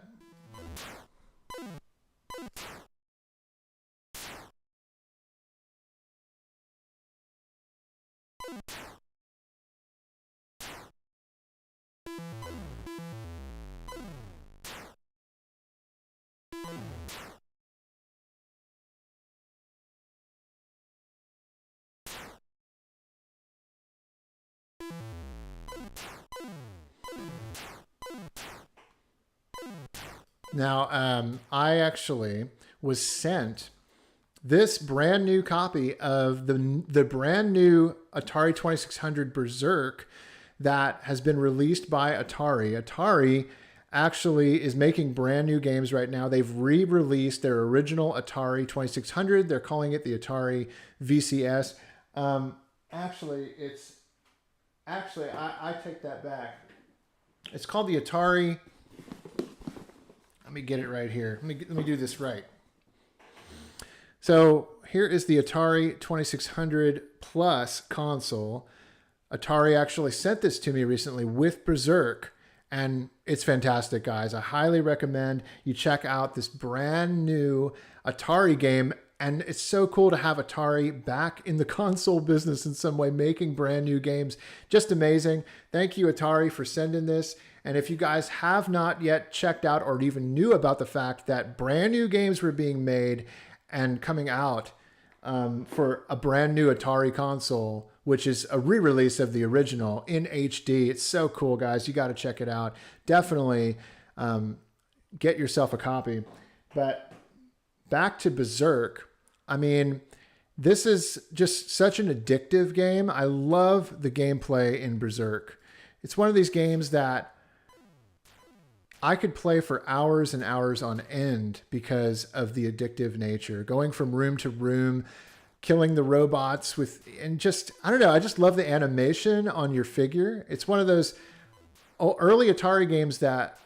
Now, I actually was sent this brand new copy of the brand new Atari 2600 Berserk that has been released by Atari. Atari actually is making brand new games right now. They've re-released their original Atari 2600. They're calling it the Atari VCS. I take that back. It's called the Atari. Let me get it right here. Let me do this right. So here is the Atari 2600 Plus console. Atari actually sent this to me recently with Berserk, and it's fantastic, guys. I highly recommend you check out this brand new Atari game. And it's so cool to have Atari back in the console business in some way, making brand new games. Just amazing. Thank you, Atari, for sending this. And if you guys have not yet checked out or even knew about the fact that brand new games were being made and coming out for a brand new Atari console, which is a re-release of the original in HD. It's so cool, guys. You got to check it out. Definitely get yourself a copy. But back to Berserk. I mean, this is just such an addictive game. I love the gameplay in Berserk. It's one of these games that I could play for hours and hours on end because of the addictive nature. Going from room to room, killing the robots and just, I don't know, I just love the animation on your figure. It's one of those early Atari games that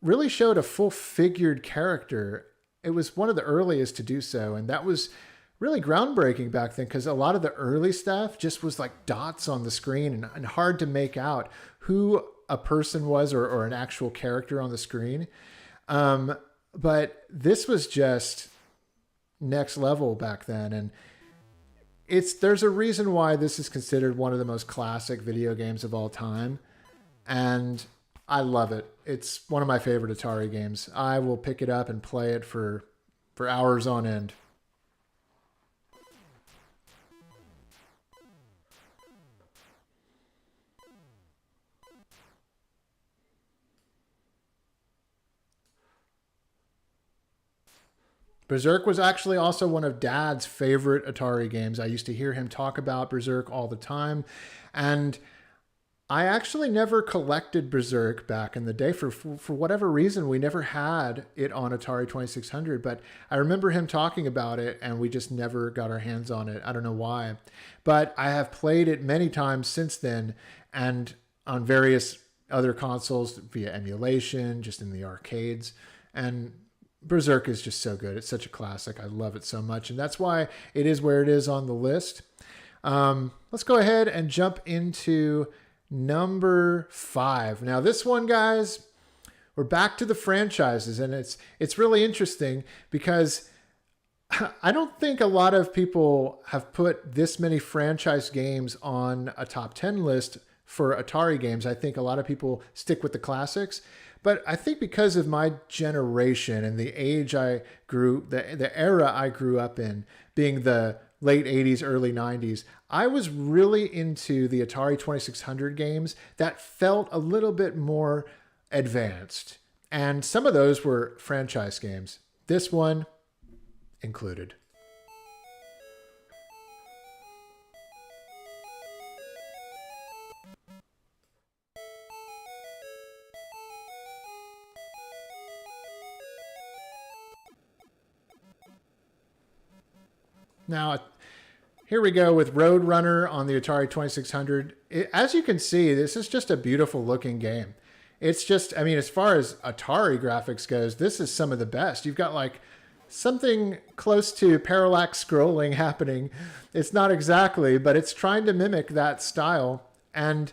really showed a full figured character. It was one of the earliest to do so. And that was really groundbreaking back then because a lot of the early stuff just was like dots on the screen and hard to make out who a person was or an actual character on the screen. But this was just next level back then. And there's a reason why this is considered one of the most classic video games of all time. And I love it. It's one of my favorite Atari games. I will pick it up and play it for hours on end. Berserk was actually also one of Dad's favorite Atari games. I used to hear him talk about Berserk all the time. And I actually never collected Berserk back in the day. For whatever reason, we never had it on Atari 2600. But I remember him talking about it, and we just never got our hands on it. I don't know why. But I have played it many times since then, and on various other consoles via emulation, just in the arcades. And Berserk is just so good. It's such a classic. I love it so much. And that's why it is where it is on the list. Let's go ahead and jump into number 5. Now this one, guys, we're back to the franchises. And it's really interesting because I don't think a lot of people have put this many franchise games on a top 10 list for Atari games. I think a lot of people stick with the classics. But I think because of my generation and the age I grew, the era I grew up in, being the late 80s, early 90s, I was really into the Atari 2600 games that felt a little bit more advanced. And some of those were franchise games. This one included. Now, here we go with Roadrunner on the Atari 2600. As you can see, this is just a beautiful looking game. It's just, I mean, as far as Atari graphics goes, this is some of the best. You've got like something close to parallax scrolling happening. It's not exactly, but it's trying to mimic that style. And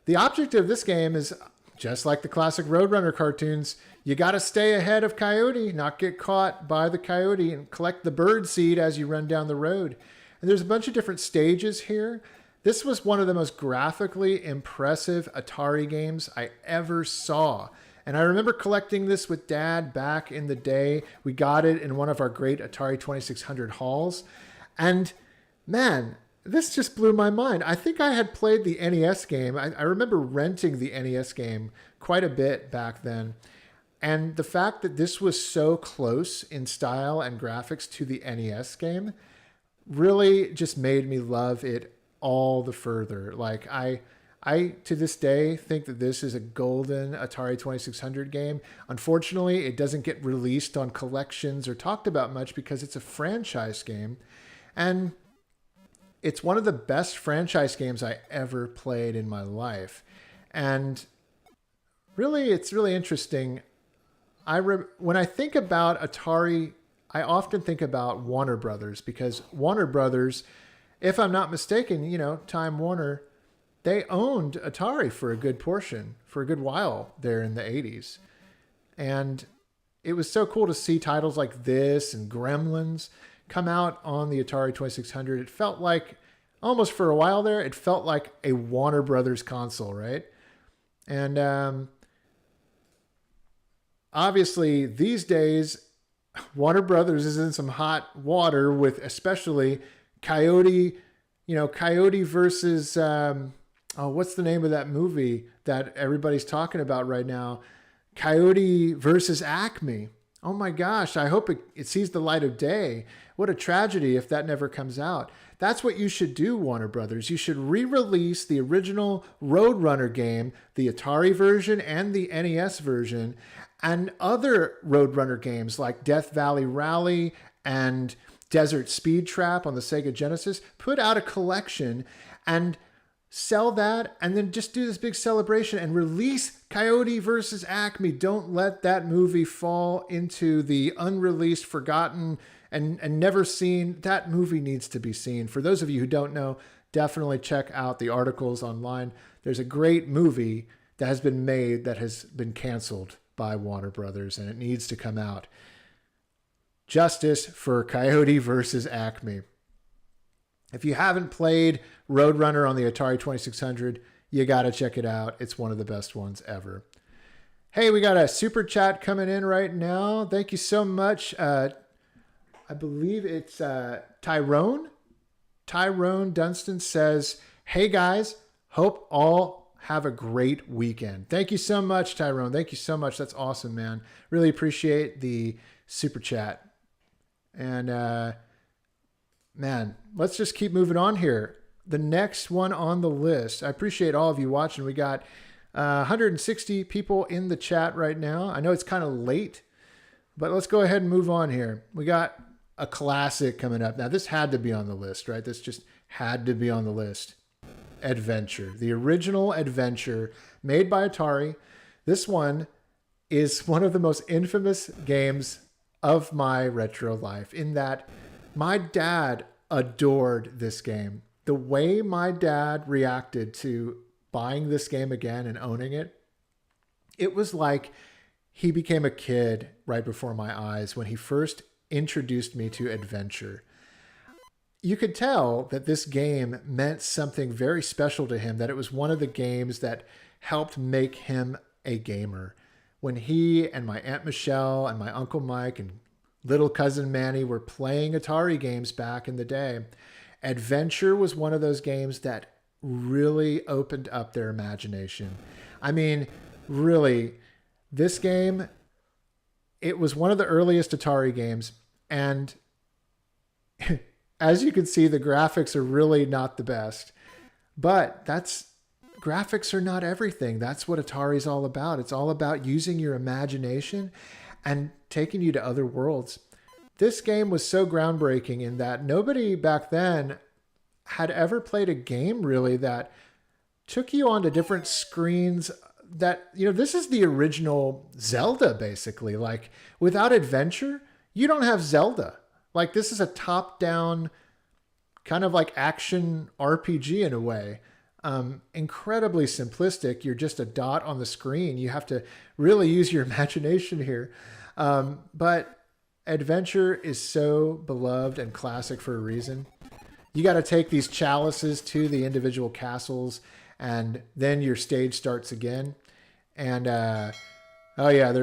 the object of this game is just like the classic Roadrunner cartoons. You got to stay ahead of Coyote, not get caught by the Coyote, and collect the bird seed as you run down the road. And there's a bunch of different stages here. This was one of the most graphically impressive Atari games I ever saw. And I remember collecting this with Dad back in the day. We got it in one of our great Atari 2600 halls. And man, this just blew my mind. I think I had played the NES game. I remember renting the NES game quite a bit back then. And the fact that this was so close in style and graphics to the NES game really just made me love it all the further. Like I to this day think that this is a golden Atari 2600 game. Unfortunately, it doesn't get released on collections or talked about much because it's a franchise game. And it's one of the best franchise games I ever played in my life. And really, it's really interesting. When I think about Atari, I often think about Warner Brothers, because Warner Brothers, if I'm not mistaken, you know, Time Warner, they owned Atari for a good portion, for a good while there in the 80s. And it was so cool to see titles like this and Gremlins come out on the Atari 2600. It felt like, almost for a while there, it felt like a Warner Brothers console, right? And obviously, these days, Warner Brothers is in some hot water with especially Coyote, Coyote versus, what's the name of that movie that everybody's talking about right now? Coyote versus Acme. Oh my gosh, I hope it sees the light of day. What a tragedy if that never comes out. That's what you should do, Warner Brothers. You should re-release the original Roadrunner game, the Atari version and the NES version, and other Roadrunner games like Death Valley Rally and Desert Speed Trap on the Sega Genesis. Put out a collection and sell that, and then just do this big celebration and release Coyote versus Acme. Don't let that movie fall into the unreleased, forgotten, and never seen. That movie needs to be seen. For those of you who don't know, definitely check out the articles online. There's a great movie that has been made that has been canceled by Warner Brothers, and it needs to come out. Justice for Coyote versus Acme. If you haven't played Roadrunner on the Atari 2600, you got to check it out. It's one of the best ones ever. Hey, we got a super chat coming in right now. Thank you so much. I believe it's Tyrone. Tyrone Dunstan says, hey guys, hope all have a great weekend. Thank you so much, Tyrone. Thank you so much. That's awesome, man. Really appreciate the super chat. And man, let's just keep moving on here. The next one on the list. I appreciate all of you watching. We got 160 people in the chat right now. I know it's kind of late, but let's go ahead and move on here. We got a classic coming up. Now, this had to be on the list, right? This just had to be on the list. Adventure. The original Adventure made by Atari. This one is one of the most infamous games of my retro life in that my dad adored this game. The way my dad reacted to buying this game again and owning it, it was like he became a kid right before my eyes when he first introduced me to Adventure. You could tell that this game meant something very special to him, that it was one of the games that helped make him a gamer. When he and my Aunt Michelle and my Uncle Mike and little cousin Manny were playing Atari games back in the day, Adventure was one of those games that really opened up their imagination. I mean, really, this game, it was one of the earliest Atari games, and as you can see, the graphics are really not the best. But graphics are not everything. That's what Atari's all about. It's all about using your imagination and taking you to other worlds. This game was so groundbreaking in that nobody back then had ever played a game really that took you onto different screens. That, you know, this is the original Zelda, basically. Like, without Adventure, you don't have Zelda. Like, this is a top-down kind of like action RPG in a way. Incredibly simplistic. You're just a dot on the screen. You have to really use your imagination here. But Adventure is so beloved and classic for a reason. You got to take these chalices to the individual castles, and then your stage starts again. And oh yeah,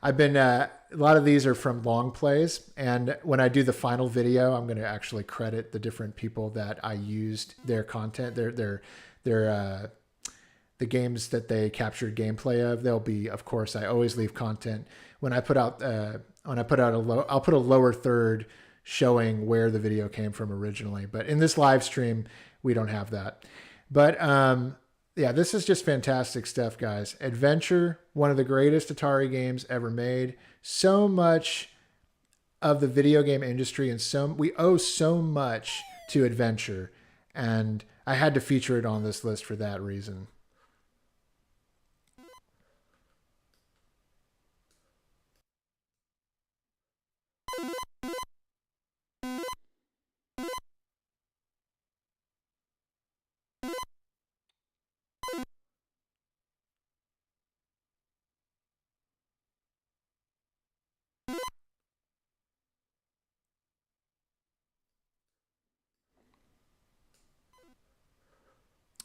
I've been a lot of these are from long plays, and when I do the final video, I'm going to actually credit the different people that I used their content, their the games that they captured gameplay of. They'll be, of course, I always leave content when I put out I'll put a lower third showing where the video came from originally. But in this live stream, we don't have that. But yeah, this is just fantastic stuff, guys. Adventure, one of the greatest Atari games ever made. So much of the video game industry, and we owe so much to Adventure. And I had to feature it on this list for that reason.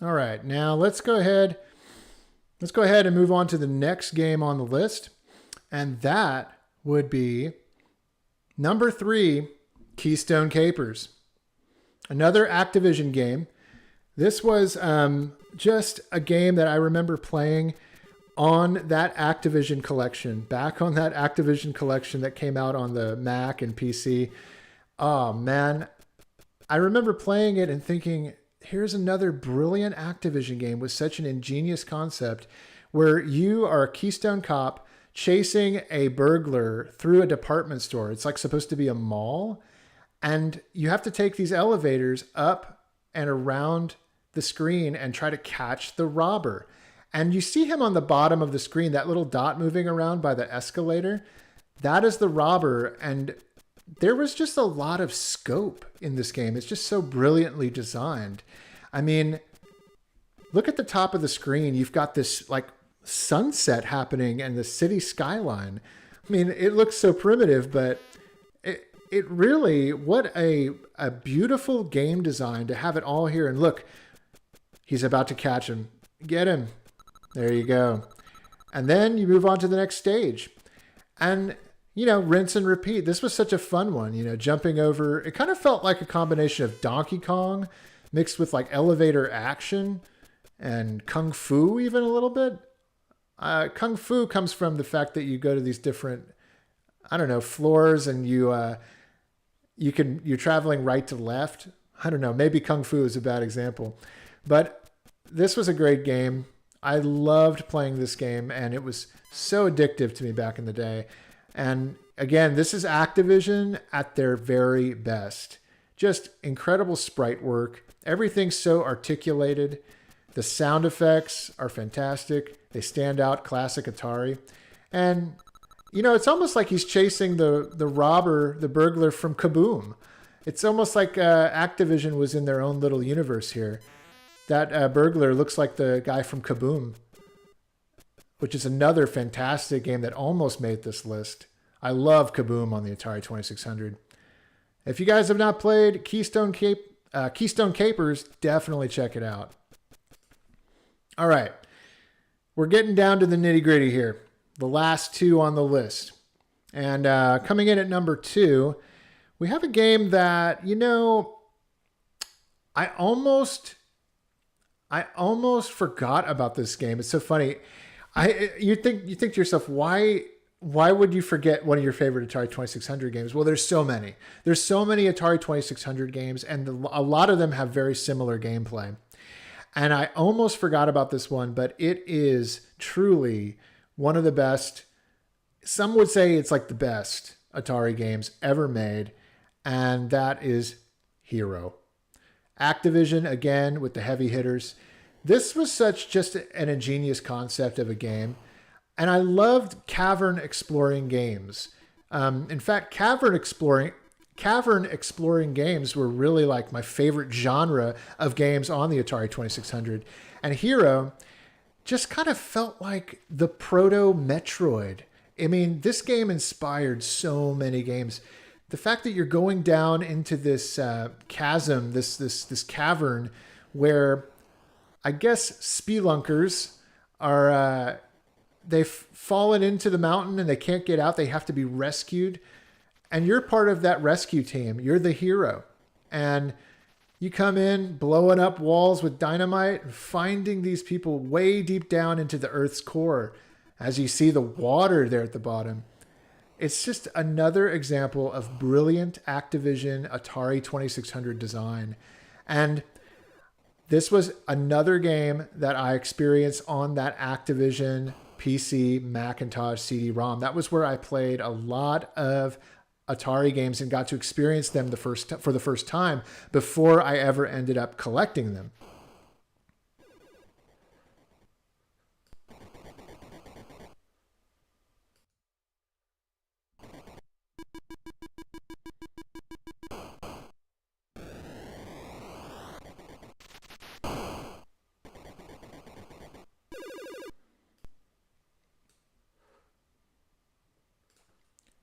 All right, now let's go ahead and move on to the next game on the list. And that would be number 3, Keystone Capers. Another Activision game. This was just a game that I remember playing on that Activision collection, back on that Activision collection that came out on the Mac and PC. Oh man, I remember playing it and thinking, here's another brilliant Activision game with such an ingenious concept where you are a Keystone Cop chasing a burglar through a department store. It's like supposed to be a mall, and you have to take these elevators up and around the screen and try to catch the robber. And you see him on the bottom of the screen, that little dot moving around by the escalator. That is the robber, and there was just a lot of scope in this game. It's just so brilliantly designed. I mean, look at the top of the screen. You've got this like sunset happening and the city skyline. I mean, it looks so primitive, but it really, what a beautiful game design to have it all here. And look, he's about to catch him. Get him. There you go. And then you move on to the next stage. And, rinse and repeat. This was such a fun one, jumping over. It kind of felt like a combination of Donkey Kong mixed with like elevator action and Kung Fu even a little bit. Kung Fu comes from the fact that you go to these different, floors, and you're traveling right to left. I don't know, maybe Kung Fu is a bad example, but this was a great game. I loved playing this game, and it was so addictive to me back in the day. And again, this is Activision at their very best. Just incredible sprite work. Everything's so articulated. The sound effects are fantastic. They stand out, classic Atari. And, it's almost like he's chasing the robber, the burglar from Kaboom. It's almost like Activision was in their own little universe here. That burglar looks like the guy from Kaboom, which is another fantastic game that almost made this list. I love Kaboom on the Atari 2600. If you guys have not played Keystone Capers, definitely check it out. All right, we're getting down to the nitty gritty here. The last two on the list. And coming in at number 2, we have a game that, I almost forgot about this game. It's so funny. You think to yourself, why would you forget one of your favorite Atari 2600 games? Well, there's so many. There's so many Atari 2600 games, and a lot of them have very similar gameplay. And I almost forgot about this one, but it is truly one of the best. Some would say it's like the best Atari games ever made, and that is Hero. Activision, again, with the heavy hitters. This was such just an ingenious concept of a game. And I loved cavern exploring games. In fact, cavern exploring games were really like my favorite genre of games on the Atari 2600. And Hero just kind of felt like the proto-Metroid. I mean, this game inspired so many games. The fact that you're going down into this chasm, this cavern, where I guess spelunkers are they've fallen into the mountain and they can't get out. They have to be rescued, and you're part of that rescue team. You're the hero, and you come in blowing up walls with dynamite and finding these people way deep down into the Earth's core. As you see the water there at the bottom. It's just another example of brilliant Activision Atari 2600 design. And this was another game that I experienced on that Activision PC Macintosh CD-ROM. That was where I played a lot of Atari games and got to experience them for the first time before I ever ended up collecting them.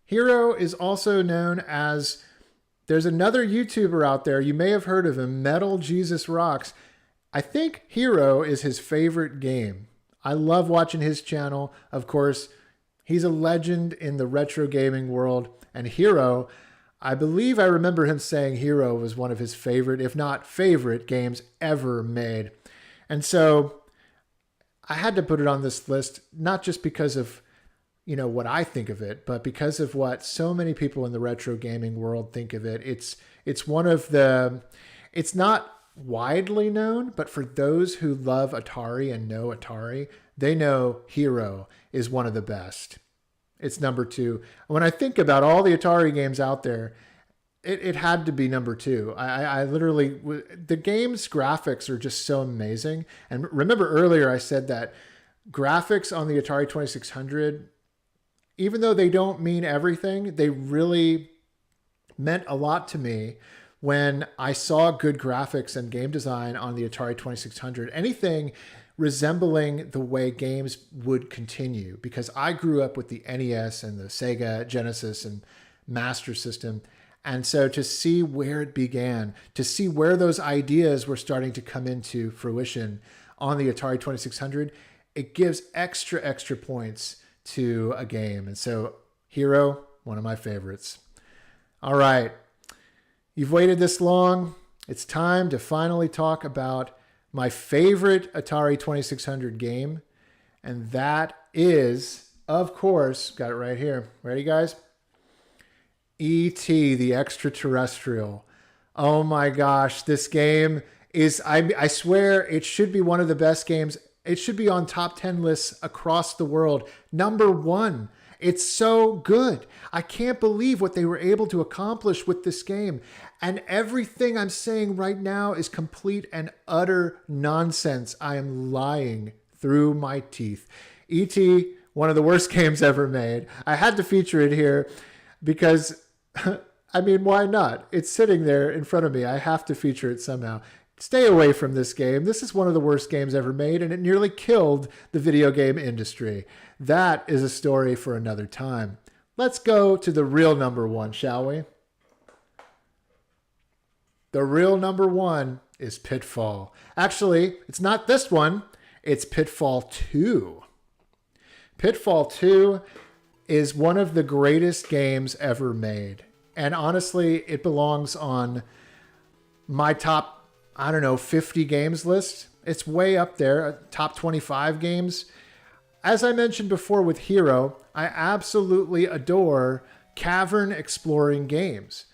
Hero is also known as, there's another YouTuber out there, you may have heard of him, Metal Jesus Rocks. I think Hero is his favorite game. I love watching his channel. Of course, he's a legend in the retro gaming world. And Hero, I believe I remember him saying Hero was one of his favorite, if not favorite, games ever made. And so I had to put it on this list, not just because of what I think of it, but because of what so many people in the retro gaming world think of it. It's one of the, it's not widely known, but for those who love Atari and know Atari, they know Hero is one of the best. It's number 2. When I think about all the Atari games out there, it had to be number 2. I literally, the game's graphics are just so amazing. And remember earlier I said that graphics on the Atari 2600, even though they don't mean everything, they really meant a lot to me when I saw good graphics and game design on the Atari 2600. Anything resembling the way games would continue, because I grew up with the NES and the Sega Genesis and Master System. And so to see where it began, to see where those ideas were starting to come into fruition on the Atari 2600, it gives extra points to a game. And so Hero, one of my favorites. All right. You've waited this long. It's time to finally talk about my favorite Atari 2600 game. And that is, of course, got it right here. Ready, guys? E.T. the Extraterrestrial. Oh my gosh, this game is, I swear, it should be one of the best games. It should be on top 10 lists across the world. Number one. It's so good. I can't believe what they were able to accomplish with this game. And everything I'm saying right now is complete and utter nonsense. I am lying through my teeth. E.T., one of the worst games ever made. I had to feature it here because, I mean, why not? It's sitting there in front of me. I have to feature it somehow. Stay away from this game. This is one of the worst games ever made, and it nearly killed the video game industry. That is a story for another time. Let's go to the real number one, shall we? The real number one is Pitfall. Actually, it's not this one. It's Pitfall 2. Pitfall 2 is one of the greatest games ever made. And honestly, it belongs on my top, 50 games list. It's way up there, top 25 games. As I mentioned before with Hero, I absolutely adore cavern exploring games.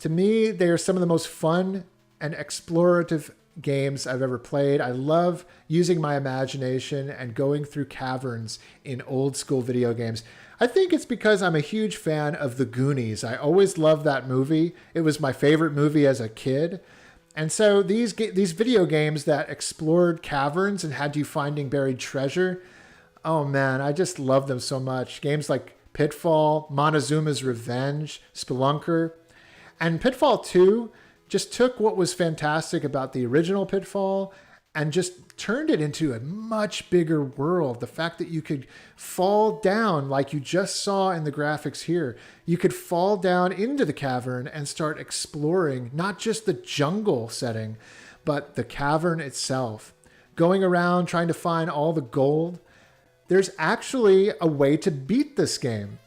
To me, they are some of the most fun and explorative games I've ever played. I love using my imagination and going through caverns in old school video games. I think it's because I'm a huge fan of The Goonies. I always loved that movie. It was my favorite movie as a kid. And so these video games that explored caverns and had you finding buried treasure, oh man, I just love them so much. Games like Pitfall, Montezuma's Revenge, Spelunker. And Pitfall 2 just took what was fantastic about the original Pitfall and just turned it into a much bigger world. The fact that you could fall down, like you just saw in the graphics here, you could fall down into the cavern and start exploring not just the jungle setting, but the cavern itself. Going around trying to find all the gold. There's actually a way to beat this game.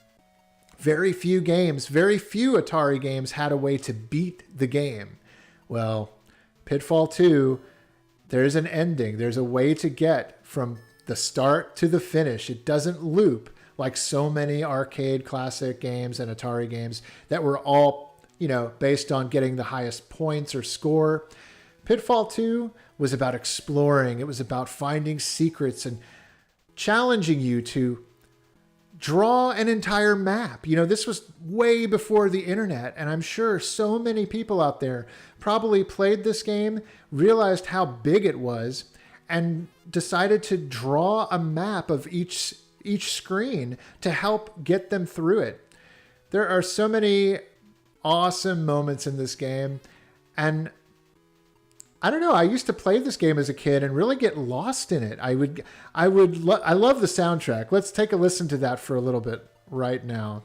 Very few Atari games had a way to beat the game. Well, Pitfall 2, there's an ending. There's a way to get from the start to the finish. It doesn't loop like so many arcade classic games and Atari games that were all, based on getting the highest points or score. Pitfall 2 was about exploring. It was about finding secrets and challenging you to draw an entire map. This was way before the internet, and I'm sure so many people out there probably played this game, realized how big it was, and decided to draw a map of each screen to help get them through it. There are so many awesome moments in this game, and I don't know. I used to play this game as a kid and really get lost in it. I love the soundtrack. Let's take a listen to that for a little bit right now.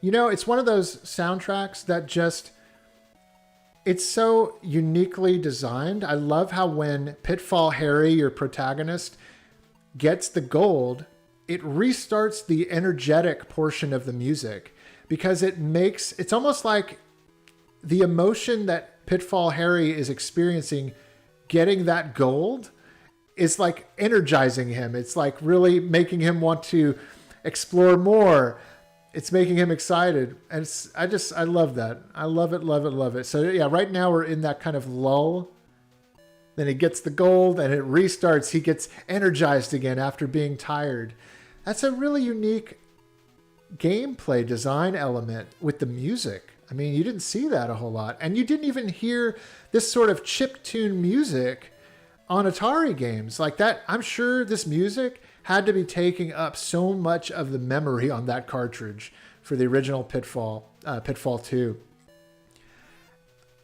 It's one of those soundtracks that it's so uniquely designed. I love how when Pitfall Harry, your protagonist, gets the gold, it restarts the energetic portion of the music because it's almost like the emotion that Pitfall Harry is experiencing getting that gold is like energizing him. It's like really making him want to explore more. It's making him excited. And I love that. I love it, love it, love it. So yeah, right now we're in that kind of lull. Then he gets the gold and it restarts. He gets energized again after being tired. That's a really unique gameplay design element with the music. I mean, you didn't see that a whole lot. And you didn't even hear this sort of chiptune music on Atari games like that. I'm sure this music had to be taking up so much of the memory on that cartridge for the original Pitfall 2.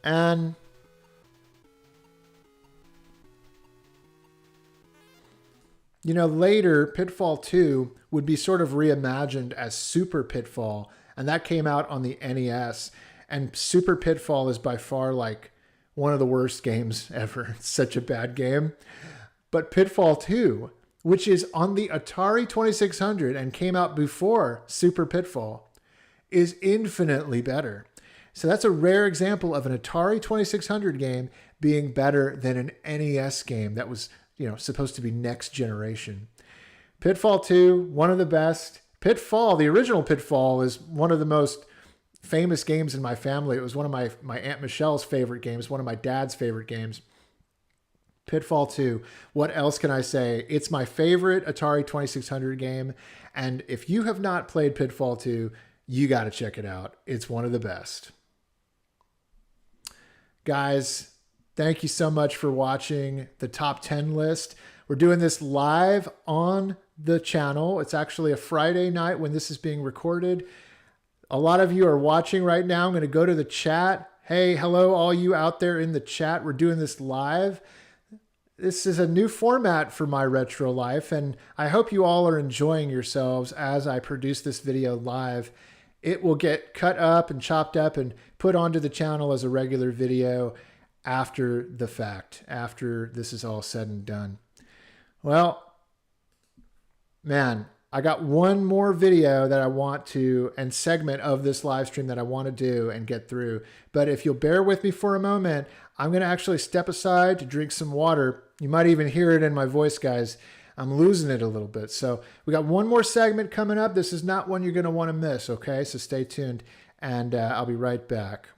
And You know, later, Pitfall 2 would be sort of reimagined as Super Pitfall, and that came out on the NES. And Super Pitfall is by far like one of the worst games ever. It's such a bad game. But Pitfall 2, which is on the Atari 2600 and came out before Super Pitfall, is infinitely better. So that's a rare example of an Atari 2600 game being better than an NES game that was, supposed to be next generation. Pitfall 2, one of the best. Pitfall, the original Pitfall, is one of the most famous games in my family. It was one of my Aunt Michelle's favorite games, one of my dad's favorite games. Pitfall 2, what else can I say? It's my favorite Atari 2600 game, and if you have not played Pitfall 2, you got to check it out. It's one of the best. Guys, thank you so much for watching the top 10 list. We're doing this live on the channel. It's actually a Friday night when this is being recorded. A lot of you are watching right now. I'm going to go to the chat. Hey, hello, all you out there in the chat. We're doing this live. This is a new format for my retro life, and I hope you all are enjoying yourselves as I produce this video live. It will get cut up and chopped up and put onto the channel as a regular video after the fact, after this is all said and done. Well, man, I got one more video that I want to, and segment of this live stream that I want to do and get through. But if you'll bear with me for a moment, I'm going to actually step aside to drink some water. You might even hear it in my voice, guys. I'm losing it a little bit. So we got one more segment coming up. This is not one you're going to want to miss, okay? So stay tuned, and I'll be right back.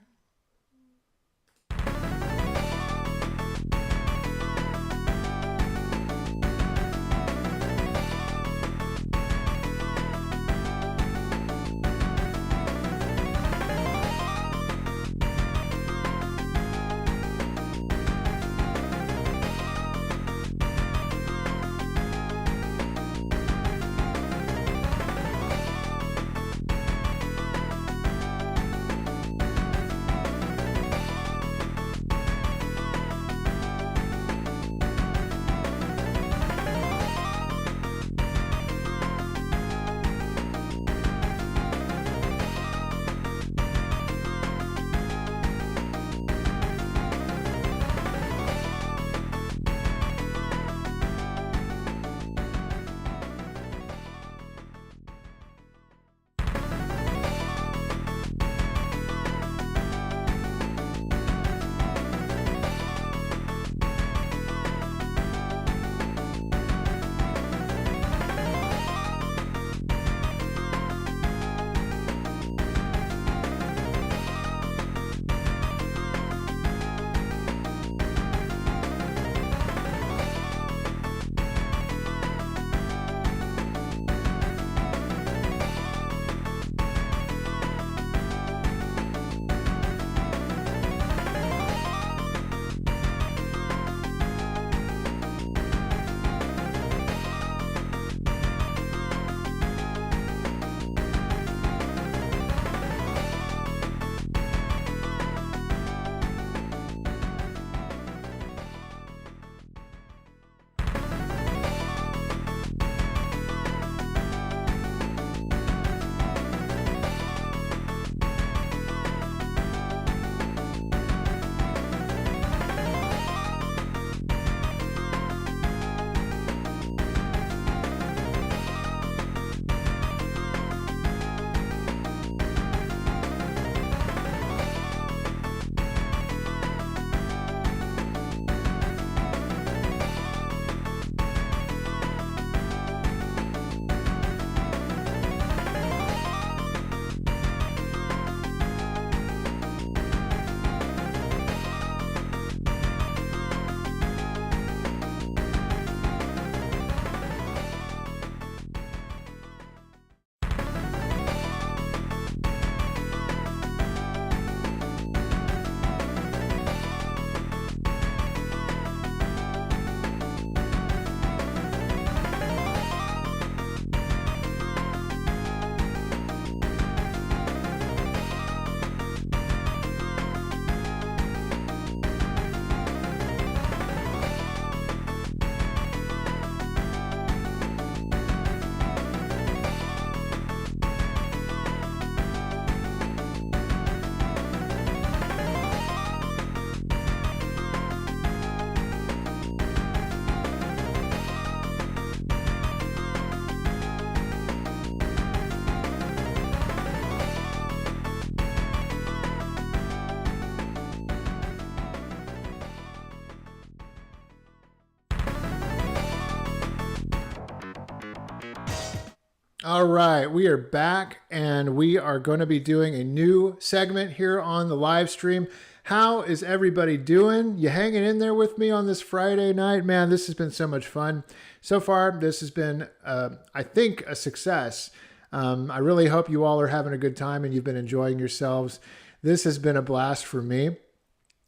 All right, we are back and we are going to be doing a new segment here on the live stream. How is everybody doing? You hanging in there with me on this Friday night? Man, this has been so much fun. So far, this has been, I think, a success. I really hope you all are having a good time and you've been enjoying yourselves. This has been a blast for me.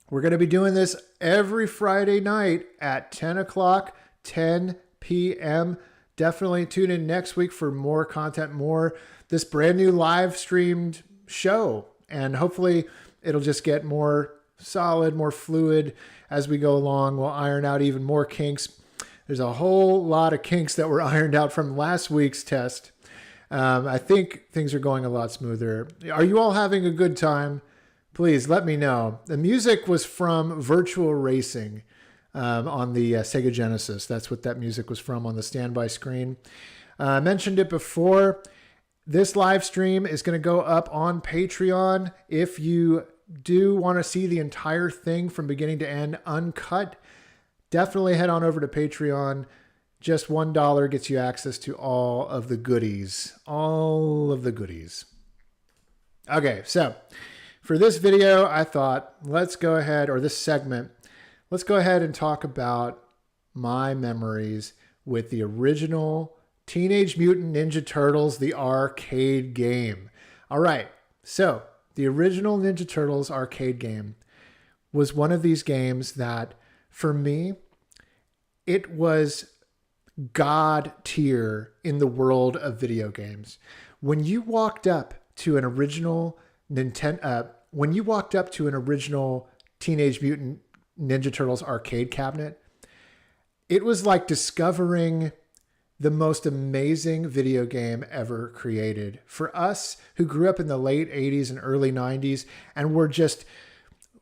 We're going to be doing this every Friday night at 10 o'clock, 10 p.m. Definitely tune in next week for more content, more this brand new live streamed show. And hopefully it'll just get more solid, more fluid as we go along. We'll iron out even more kinks. There's a whole lot of kinks that were ironed out from last week's test. I think things are going a lot smoother. Are you all having a good time? Please let me know. The music was from Virtual Racing on the Sega Genesis. That's what that music was from on the standby screen. I mentioned it before. This live stream is going to go up on Patreon. If you do want to see the entire thing from beginning to end uncut, definitely head on over to Patreon. Just $1 gets you access to all of the goodies. All of the goodies. Okay, so for this video, I thought, let's go ahead, or this segment, let's go ahead and talk about my memories with the original Teenage Mutant Ninja Turtles, the arcade game. All right, so the original Ninja Turtles arcade game was one of these games that, for me, it was God tier in the world of video games. When you walked up to an original Teenage Mutant Ninja Turtles arcade cabinet, it was like discovering the most amazing video game ever created. For us who grew up in the late 80s and early 90s and were just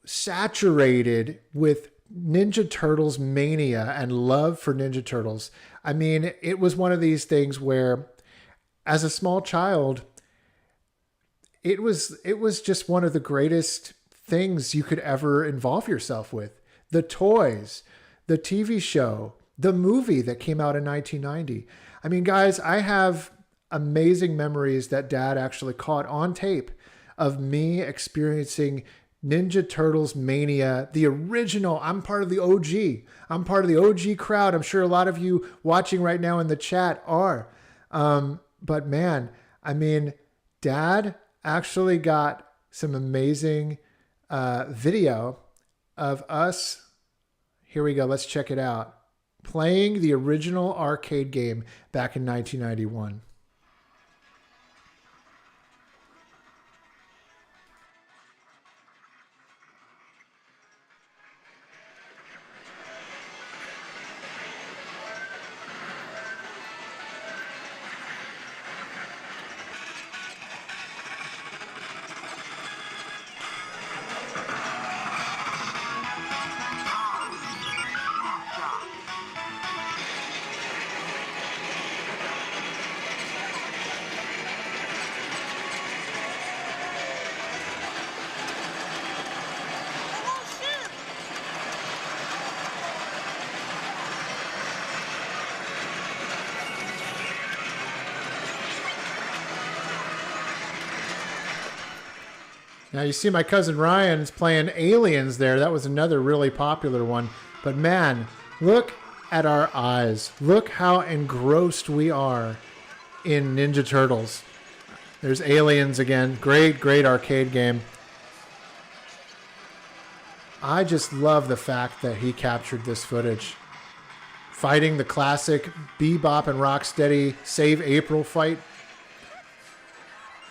saturated with Ninja Turtles mania and love for Ninja Turtles. I mean, it was one of these things where as a small child, it was just one of the greatest things you could ever involve yourself with. The toys, the TV show, the movie that came out in 1990. I mean, guys, I have amazing memories that Dad actually caught on tape of me experiencing Ninja Turtles mania, the original. I'm part of the OG. I'm part of the OG crowd. I'm sure a lot of you watching right now in the chat are. But man, I mean, Dad actually got some amazing video of us. Here we go. Let's check it out. Playing the original arcade game back in 1991. Now you see my cousin Ryan's playing Aliens there. That was another really popular one. But man, look at our eyes. Look how engrossed we are in Ninja Turtles. There's Aliens again. Great, great arcade game. I just love the fact that he captured this footage. Fighting the classic Bebop and Rocksteady Save April fight.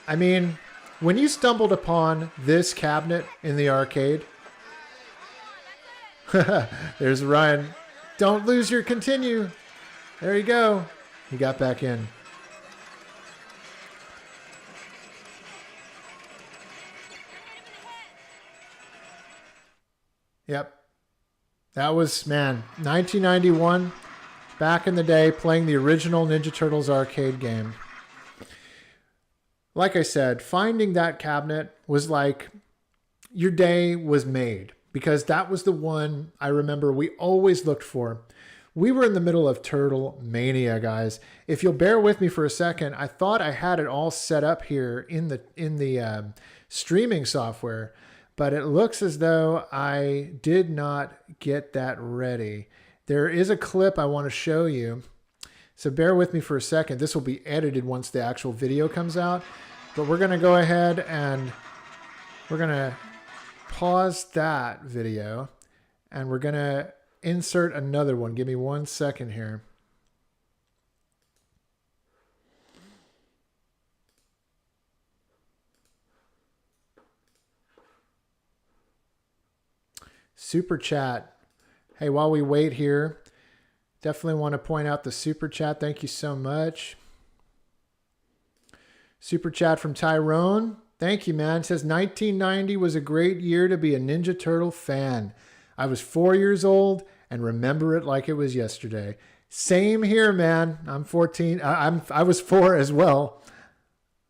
I mean, when you stumbled upon this cabinet in the arcade, there's Ryan. Don't lose your continue. There you go. He got back in. Yep. That was, man, 1991, back in the day, playing the original Ninja Turtles arcade game. Like I said, finding that cabinet was like your day was made, because that was the one I remember we always looked for we were in the middle of Turtle Mania, guys. If you'll bear with me for a second, I thought I had it all set up here in the streaming software, but it looks as though I did not get that ready. There is a clip I want to show you, so bear with me for a second. This will be edited once the actual video comes out, but we're going to go ahead and we're going to pause that video, and we're going to insert another one. Give me 1 second here. Super chat. Hey, while we wait here, definitely want to point out the super chat. Thank you so much. Super chat from Tyrone. Thank you, man. It says 1990 was a great year to be a Ninja Turtle fan. I was 4 years old and remember it like it was yesterday. Same here, man. I'm 14. I was 4 as well.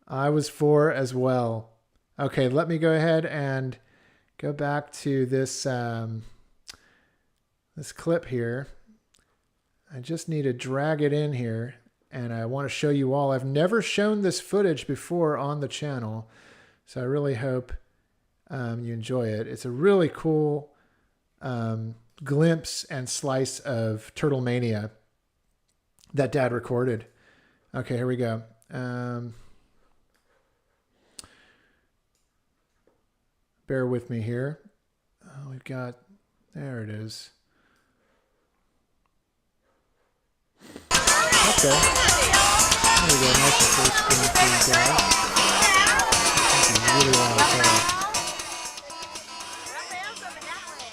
I was 4 as well. Okay, let me go ahead and go back to this this clip here. I just need to drag it in here, and I want to show you all. I've never shown this footage before on the channel, so I really hope you enjoy it. It's a really cool glimpse and slice of Turtle Mania that Dad recorded. Okay, here we go. Bear with me here. We've got, there it is. Okay. There we go. Nice and full screen for you guys. This is really long.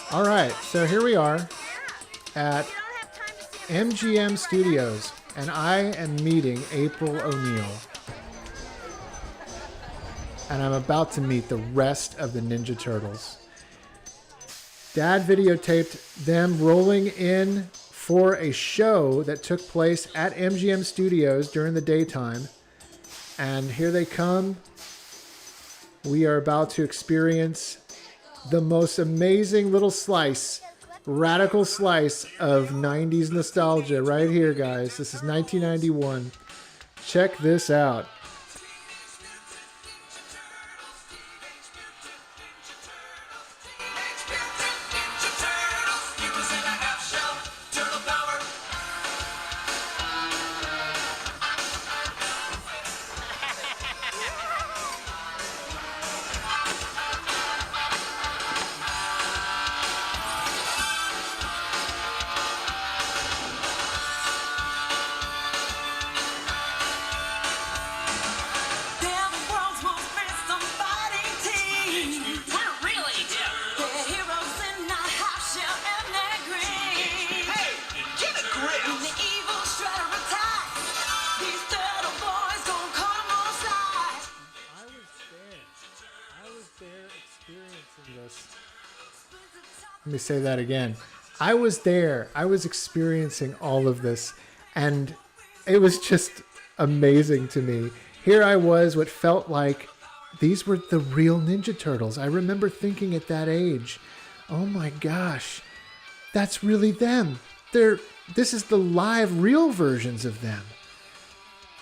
All right, so here we are at MGM Studios, and I am meeting April O'Neil. And I'm about to meet the rest of the Ninja Turtles. Dad videotaped them rolling in for a show that took place at MGM Studios during the daytime. And here they come. We are about to experience the most amazing little slice, radical slice of 90s nostalgia right here, guys. This is 1991. Check this out. Let me say that again. I was there. I was experiencing all of this, and it was just amazing to me. Here I was, what felt like these were the real Ninja Turtles. I remember thinking at that age, oh my gosh, that's really them. This is the live, real versions of them.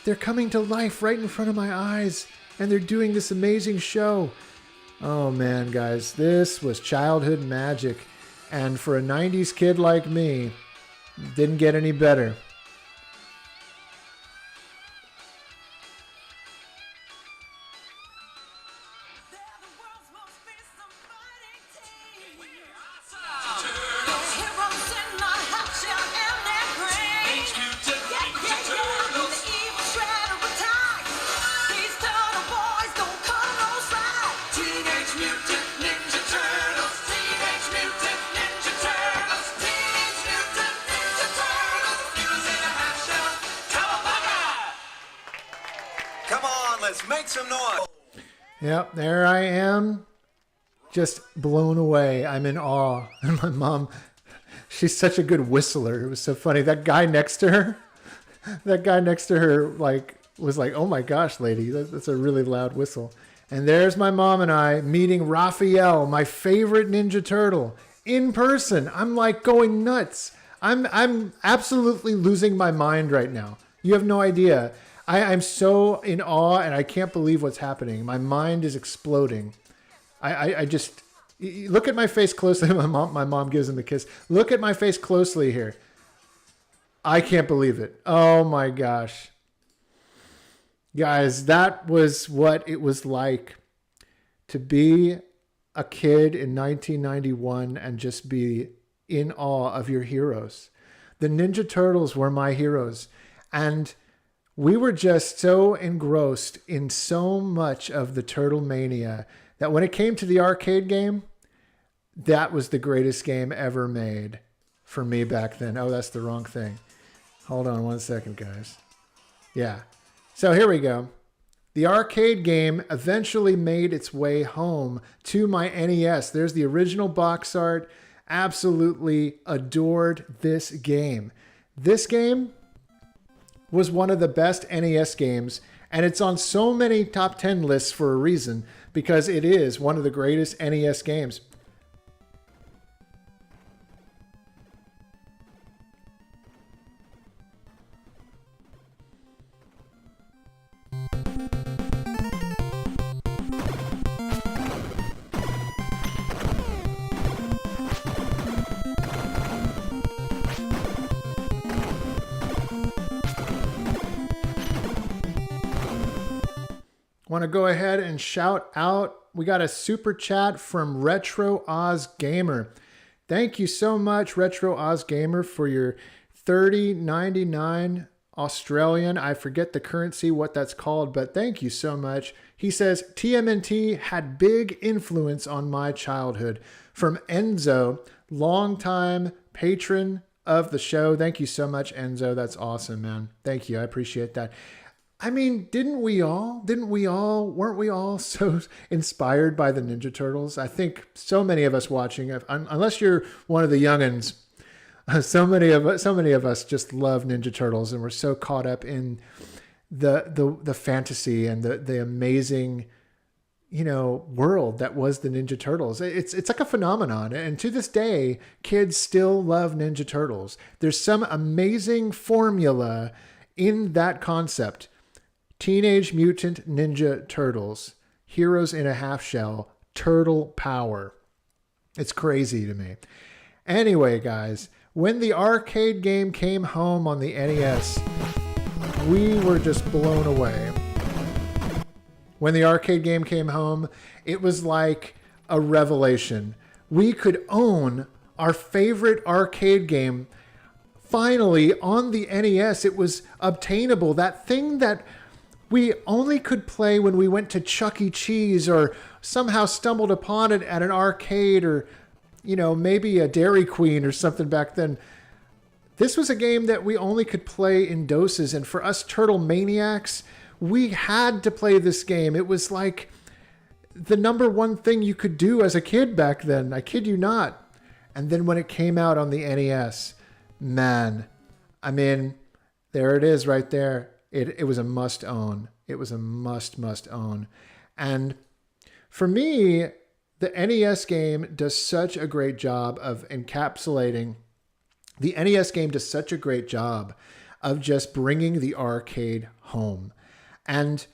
They're coming to life right in front of my eyes, and they're doing this amazing show. Oh man, guys, this was childhood magic. And for a 90s kid like me, it didn't get any better. Yep, there I am, just blown away. I'm in awe. And my mom, she's such a good whistler. It was so funny. That guy next to her, was like, oh my gosh, lady, that's a really loud whistle. And there's my mom and I meeting Raphael, my favorite Ninja Turtle, in person. I'm like going nuts. I'm absolutely losing my mind right now. You have no idea. I'm so in awe, and I can't believe what's happening. My mind is exploding. I just look at my face closely. My mom gives him a kiss. Look at my face closely here. I can't believe it. Oh my gosh. Guys, that was what it was like to be a kid in 1991 and just be in awe of your heroes. The Ninja Turtles were my heroes. And we were just so engrossed in so much of the Turtle Mania that when it came to the arcade game, that was the greatest game ever made for me back then. Oh, that's the wrong thing. Hold on one second, guys. Yeah. So here we go. The arcade game eventually made its way home to my NES. There's the original box art. Absolutely adored this game. This game was one of the best NES games, and it's on so many top 10 lists for a reason, because it is one of the greatest NES games. Want to go ahead and shout out. We got a super chat from Retro Oz Gamer. Thank you so much, Retro Oz Gamer, for your $30.99 Australian. I forget the currency, what that's called, but thank you so much. He says, TMNT had big influence on my childhood. From Enzo, longtime patron of the show. Thank you so much, Enzo. That's awesome, man. Thank you. I appreciate that. I mean, weren't we all so inspired by the Ninja Turtles? I think so many of us watching, unless you're one of the youngins, so many of us just love Ninja Turtles, and we're so caught up in the fantasy and the amazing, world that was the Ninja Turtles. It's like a phenomenon, and to this day, kids still love Ninja Turtles. There's some amazing formula in that concept. Teenage Mutant Ninja Turtles, Heroes in a Half Shell, Turtle Power. It's crazy to me. Anyway, guys, when the arcade game came home on the NES, we were just blown away. When the arcade game came home, it was like a revelation. We could own our favorite arcade game finally on the NES. It was obtainable. That thing that we only could play when we went to Chuck E. Cheese or somehow stumbled upon it at an arcade or, maybe a Dairy Queen or something back then. This was a game that we only could play in doses. And for us Turtle Maniacs, we had to play this game. It was like the number one thing you could do as a kid back then. I kid you not. And then when it came out on the NES, man, I mean, there it is right there. It was a must own. It was a must own. And for me, the NES game does such a great job of encapsulating. The NES game does such a great job of just bringing the arcade home. And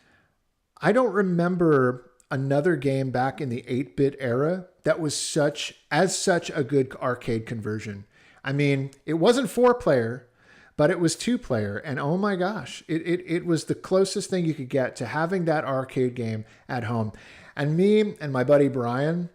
I don't remember another game back in the 8-bit era that was such a good arcade conversion. I mean, it wasn't 4-player, but it was 2-player, and oh my gosh, it was the closest thing you could get to having that arcade game at home. And me and my buddy Brian,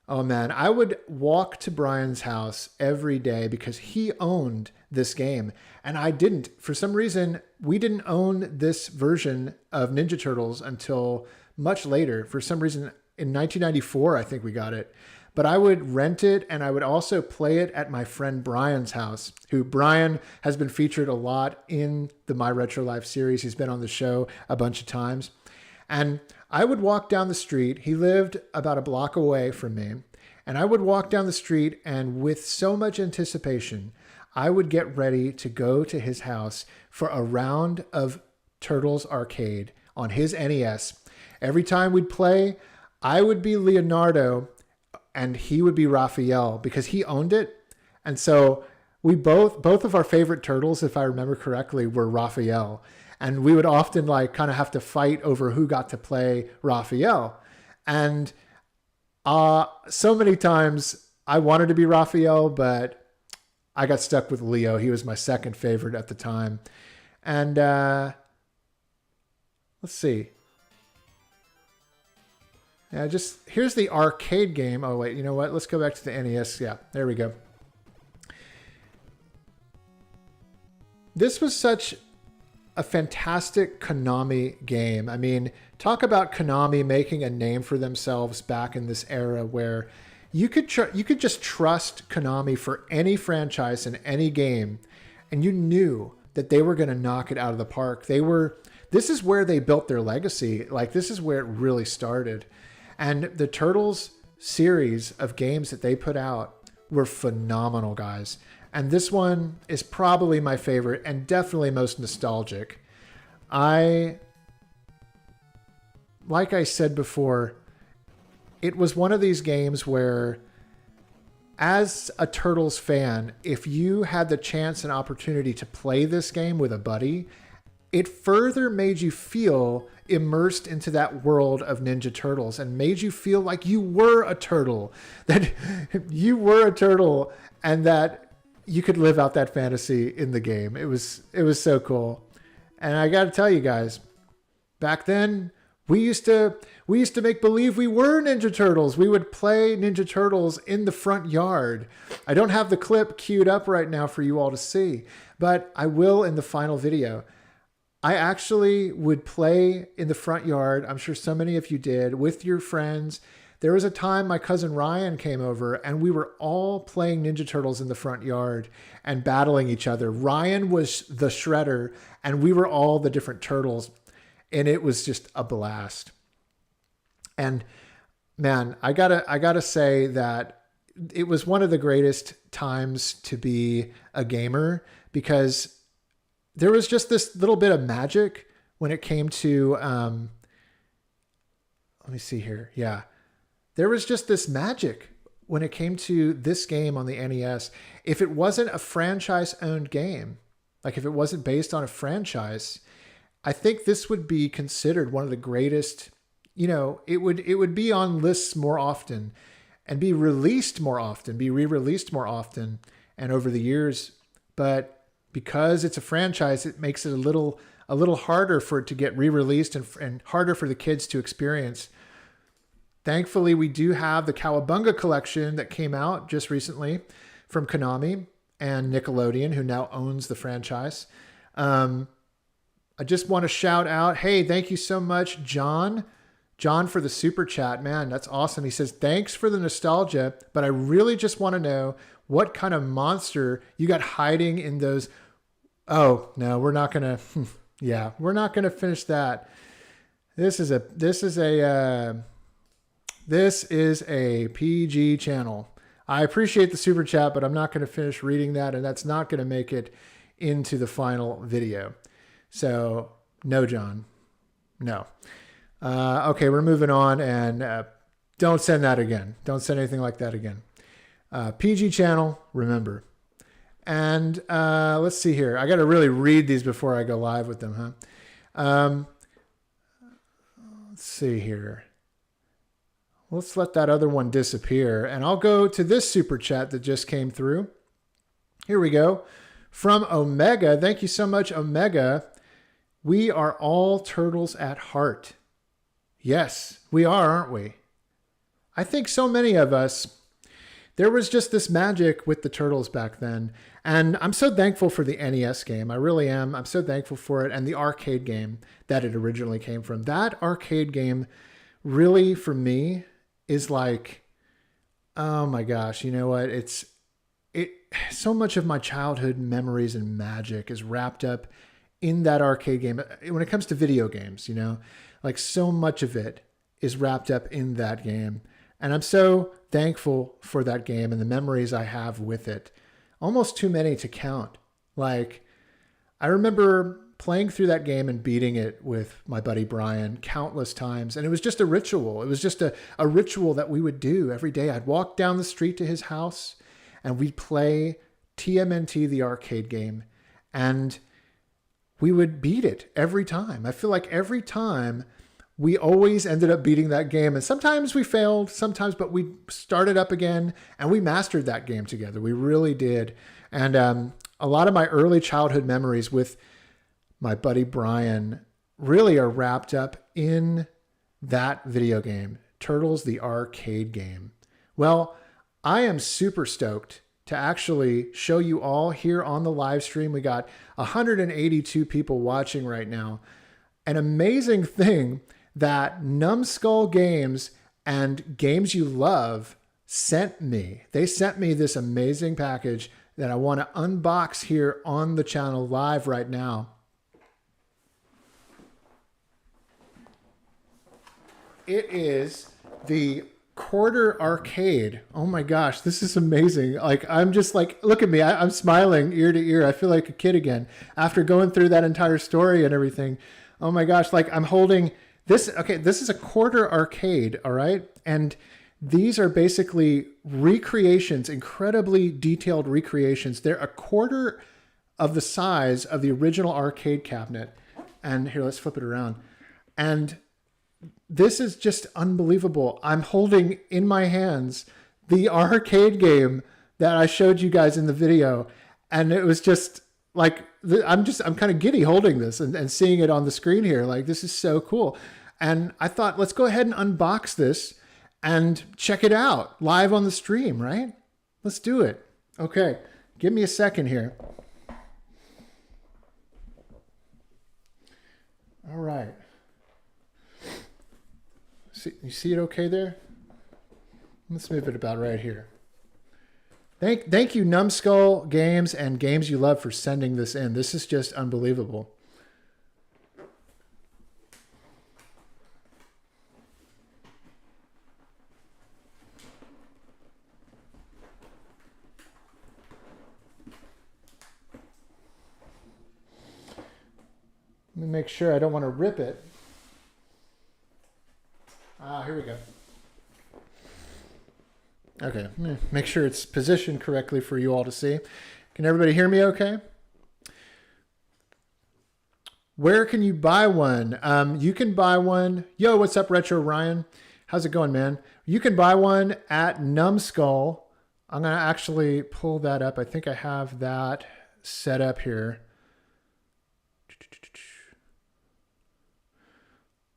oh man, I would walk to Brian's house every day because he owned this game, and I didn't. For some reason, we didn't own this version of Ninja Turtles until much later. For some reason, in 1994, I think we got it. But I would rent it, and I would also play it at my friend Brian's house, who Brian has been featured a lot in the My Retro Life series. He's been on the show a bunch of times. And I would walk down the street. He lived about a block away from me. And I would walk down the street, and with so much anticipation, I would get ready to go to his house for a round of Turtles Arcade on his NES. Every time we'd play, I would be Leonardo, and he would be Raphael because he owned it. And so both of our favorite turtles, if I remember correctly, were Raphael. And we would often like kind of have to fight over who got to play Raphael. And so many times I wanted to be Raphael, but I got stuck with Leo. He was my second favorite at the time. And let's see. Yeah, here's the arcade game. Oh, wait, you know what? Let's go back to the NES. Yeah, there we go. This was such a fantastic Konami game. I mean, talk about Konami making a name for themselves back in this era where you could just trust Konami for any franchise in any game, and you knew that they were going to knock it out of the park. This is where they built their legacy. Like, this is where it really started. And the Turtles series of games that they put out were phenomenal, guys. And this one is probably my favorite and definitely most nostalgic. Like I said before, it was one of these games where, as a Turtles fan, if you had the chance and opportunity to play this game with a buddy, it further made you feel immersed into that world of Ninja Turtles and made you feel like you were a turtle, that you were a turtle, and that you could live out that fantasy in the game. It was so cool. And I got to tell you guys, back then we used to make believe we were Ninja Turtles. We would play Ninja Turtles in the front yard. I don't have the clip queued up right now for you all to see, but I will in the final video. I actually would play in the front yard. I'm sure so many of you did, with your friends. There was a time my cousin Ryan came over and we were all playing Ninja Turtles in the front yard and battling each other. Ryan was the Shredder and we were all the different turtles. And it was just a blast. And man, I gotta say that it was one of the greatest times to be a gamer, because there was just this little bit of magic when it came to, let me see here. Yeah. There was just this magic when it came to this game on the NES. If it wasn't a franchise-owned game, like if it wasn't based on a franchise, I think this would be considered one of the greatest. You know, it would be on lists more often and be released more often, be re-released more often and over the years. But because it's a franchise, it makes it a little harder for it to get re-released and harder for the kids to experience. Thankfully, we do have the Cowabunga collection that came out just recently from Konami and Nickelodeon, who now owns the franchise. I just want to shout out, hey, thank you so much, John, for the super chat. Man, that's awesome. He says, thanks for the nostalgia, but I really just want to know what kind of monster you got hiding in those. Oh, no, we're not going to. Yeah, we're not going to finish that. This is a PG channel. I appreciate the super chat, but I'm not going to finish reading that, and that's not going to make it into the final video. So, no, John. No. Okay, we're moving on, and don't send that again. Don't send anything like that again. PG channel, remember. And let's see here. I got to really read these before I go live with them, huh? Let's see here. Let's let that other one disappear. And I'll go to this super chat that just came through. Here we go. From Omega. Thank you so much, Omega. We are all turtles at heart. Yes, we are, aren't we? I think so many of us. There was just this magic with the Turtles back then. And I'm so thankful for the NES game. I really am. I'm so thankful for it. And the arcade game that it originally came from. That arcade game really, for me, is like, oh my gosh, you know what? So much of my childhood memories and magic is wrapped up in that arcade game. When it comes to video games, you know, like so much of it is wrapped up in that game. And I'm so thankful for that game and the memories I have with it. Almost too many to count. Like, I remember playing through that game and beating it with my buddy Brian countless times. And it was just a ritual. It was just a ritual that we would do every day. I'd walk down the street to his house and we'd play TMNT, the arcade game, and we would beat it every time. I feel like every time we always ended up beating that game. And sometimes we failed, but we started up again and we mastered that game together. We really did. And a lot of my early childhood memories with my buddy Brian really are wrapped up in that video game, Turtles, the arcade game. Well, I am super stoked to actually show you all here on the live stream. We got 182 people watching right now. An amazing thing that Numbskull Games and Games You Love sent me. They sent me this amazing package that I want to unbox here on the channel live right now. It is the Quarter Arcade. Oh my gosh, this is amazing. Like, I'm just like, look at me. I'm smiling ear to ear. I feel like a kid again after going through that entire story and everything. Oh my gosh, like I'm holding this. Okay, this is a Quarter Arcade, all right? And these are basically recreations, incredibly detailed recreations. They're a quarter of the size of the original arcade cabinet. And here, let's flip it around. And this is just unbelievable. I'm holding in my hands the arcade game that I showed you guys in the video. And it was just like, I'm kind of giddy holding this and seeing it on the screen here. Like, this is so cool. And I thought, let's go ahead and unbox this and check it out live on the stream, right? Let's do it. Okay, give me a second here. All right. You see it okay there? Let's move it about right here. Thank you, Numbskull Games and Games You Love, for sending this in. This is just unbelievable. Let me make sure I don't want to rip it. Here we go. Okay, make sure it's positioned correctly for you all to see. Can everybody hear me okay? Where can you buy one? You can buy one. Yo, what's up, Retro Ryan? How's it going, man? You can buy one at Numbskull. I'm going to actually pull that up. I think I have that set up here.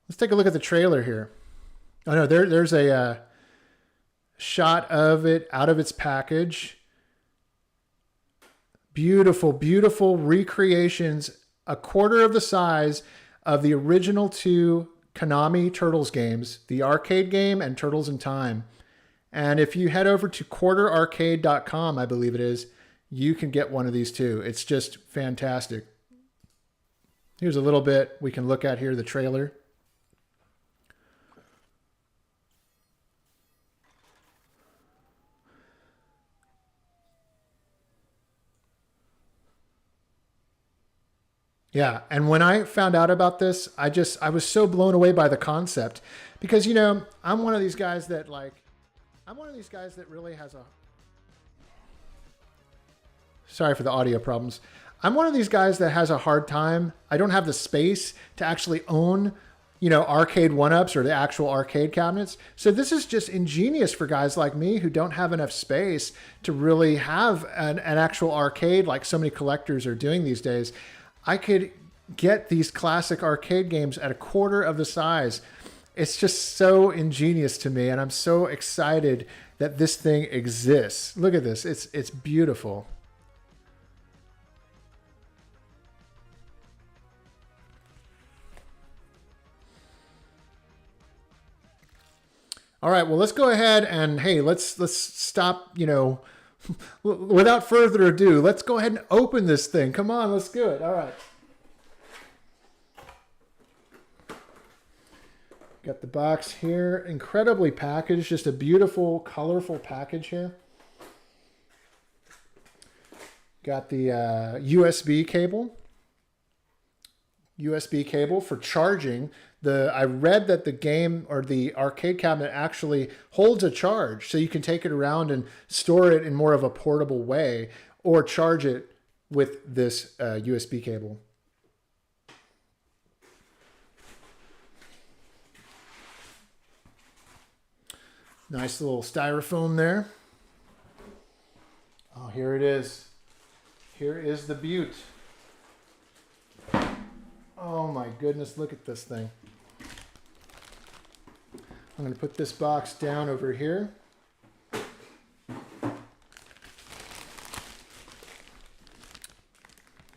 Let's take a look at the trailer here. Oh no, there's a shot of it out of its package. Beautiful, beautiful recreations, a quarter of the size of the original two Konami Turtles games, the arcade game and Turtles in Time. And if you head over to quarterarcade.com, I believe it is, you can get one of these too. It's just fantastic. Here's a little bit we can look at here, the trailer. Yeah, and when I found out about this, I was so blown away by the concept because, you know, I'm one of these guys that really has a... Sorry for the audio problems. I'm one of these guys that has a hard time. I don't have the space to actually own, you know, arcade one-ups or the actual arcade cabinets. So this is just ingenious for guys like me who don't have enough space to really have an actual arcade like so many collectors are doing these days. I could get these classic arcade games at a quarter of the size. It's just so ingenious to me, and I'm so excited that this thing exists. Look at this. It's beautiful. All right, well, let's go ahead and, hey, let's stop, you know, without further ado, let's go ahead and open this thing. Come on, let's do it. All right. Got the box here, incredibly packaged, just a beautiful, colorful package here. Got the USB cable for charging. I read that the game or the arcade cabinet actually holds a charge, so you can take it around and store it in more of a portable way. or charge it with this USB cable. Nice little styrofoam there. Oh, here it is. Here is the beaut. Oh my goodness, look at this thing. I'm going to put this box down over here.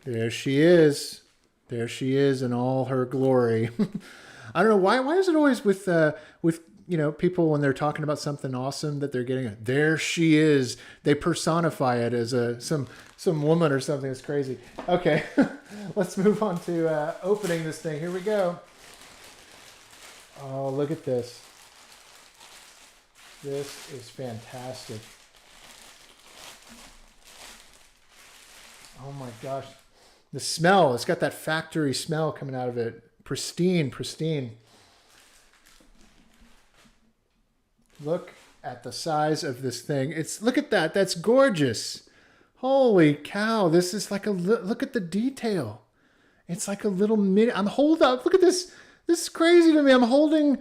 There she is. There she is in all her glory. I don't know why is it always with people when they're talking about something awesome that they're getting there she is. They personify it as some woman or something. It's crazy. Okay. Let's move on to opening this thing. Here we go. Oh, look at this. This is fantastic. Oh my gosh. The smell, it's got that factory smell coming out of it. Pristine. Look at the size of this thing. Look at that. That's gorgeous. Holy cow. This is like look at the detail. It's like a little mini. Look at this. This is crazy to me. I'm holding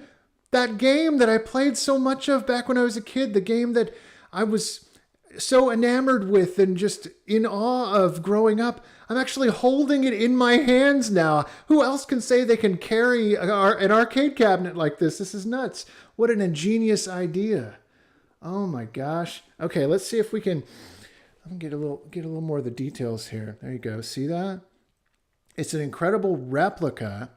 that game that I played so much of back when I was a kid. The game that I was so enamored with and just in awe of growing up. I'm actually holding it in my hands now. Who else can say they can carry an arcade cabinet like this? This is nuts. What an ingenious idea. Oh my gosh. Okay, let's see if we can get a little more of the details here. There you go. See that? It's an incredible replica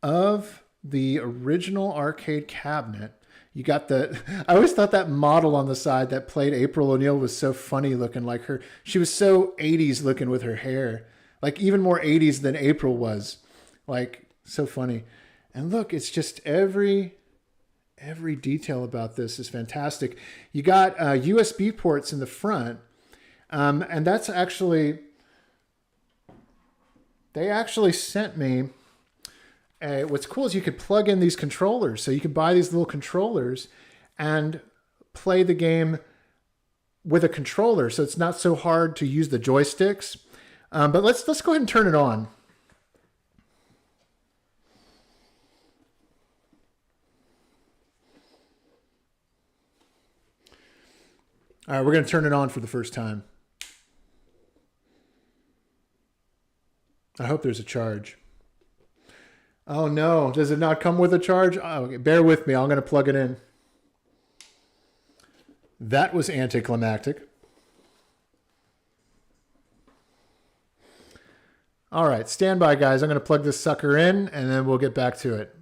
of the original arcade cabinet. You got I always thought that model on the side that played April O'Neil was so funny looking, like her. She was so 80s looking with her hair, like even more 80s than April was, like so funny. And look, it's just every detail about this is fantastic. You got USB ports in the front, and that's actually, they actually sent me. What's cool is you could plug in these controllers. So you could buy these little controllers and play the game with a controller. So it's not so hard to use the joysticks. But let's go ahead and turn it on. All right, we're going to turn it on for the first time. I hope there's a charge. Oh no, does it not come with a charge? Oh, okay. Bear with me, I'm going to plug it in. That was anticlimactic. All right, stand by guys. I'm going to plug this sucker in and then we'll get back to it.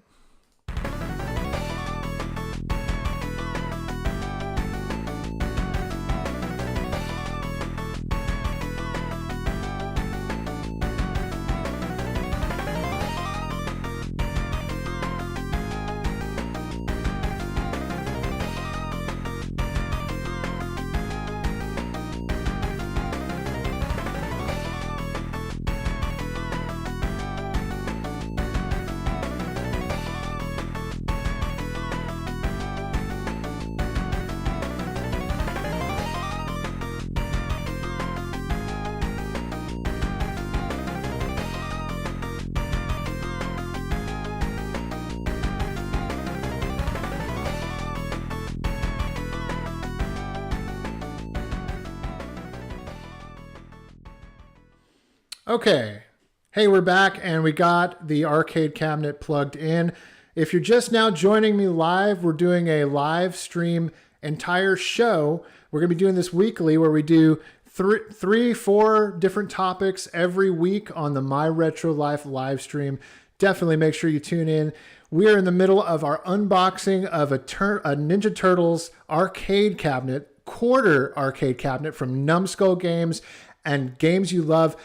Okay. Hey, we're back and we got the arcade cabinet plugged in. If you're just now joining me live, we're doing a live stream entire show. We're going to be doing this weekly where we do three, four different topics every week on the My Retro Life live stream. Definitely make sure you tune in. We are in the middle of our unboxing of a Ninja Turtles arcade cabinet, quarter arcade cabinet from Numbskull Games. And Games You Love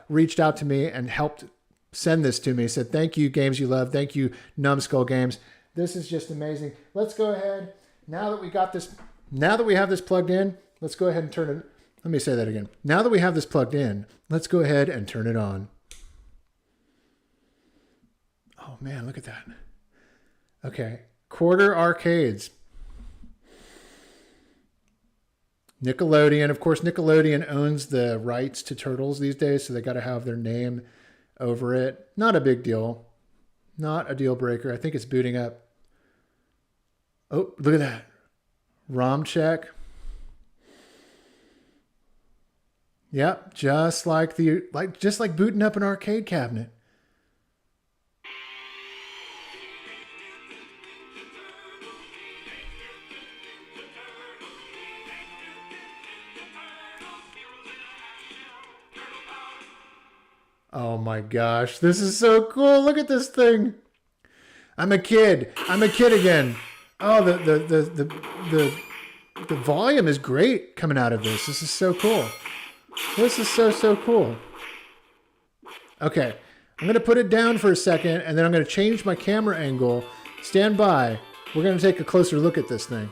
reached out to me and helped send this to me. Said, thank you, Games You Love. Thank you, Numbskull Games. This is just amazing. Let's go ahead. Now that we have this plugged in, let's go ahead and turn it. Let me say that again. Now that we have this plugged in, let's go ahead and turn it on. Oh man, look at that. Okay. Quarter arcades. Nickelodeon. Of course, Nickelodeon owns the rights to Turtles these days, so they got to have their name over it. Not a big deal. Not a deal breaker. I think it's booting up. Oh, look at that. ROM check. Yep, just like booting up an arcade cabinet. Oh my gosh, this is so cool. Look at this thing. I'm a kid. I'm a kid again. Oh, the volume is great coming out of this. This is so cool. This is so cool. Okay, I'm going to put it down for a second, and then I'm going to change my camera angle. Stand by. We're going to take a closer look at this thing.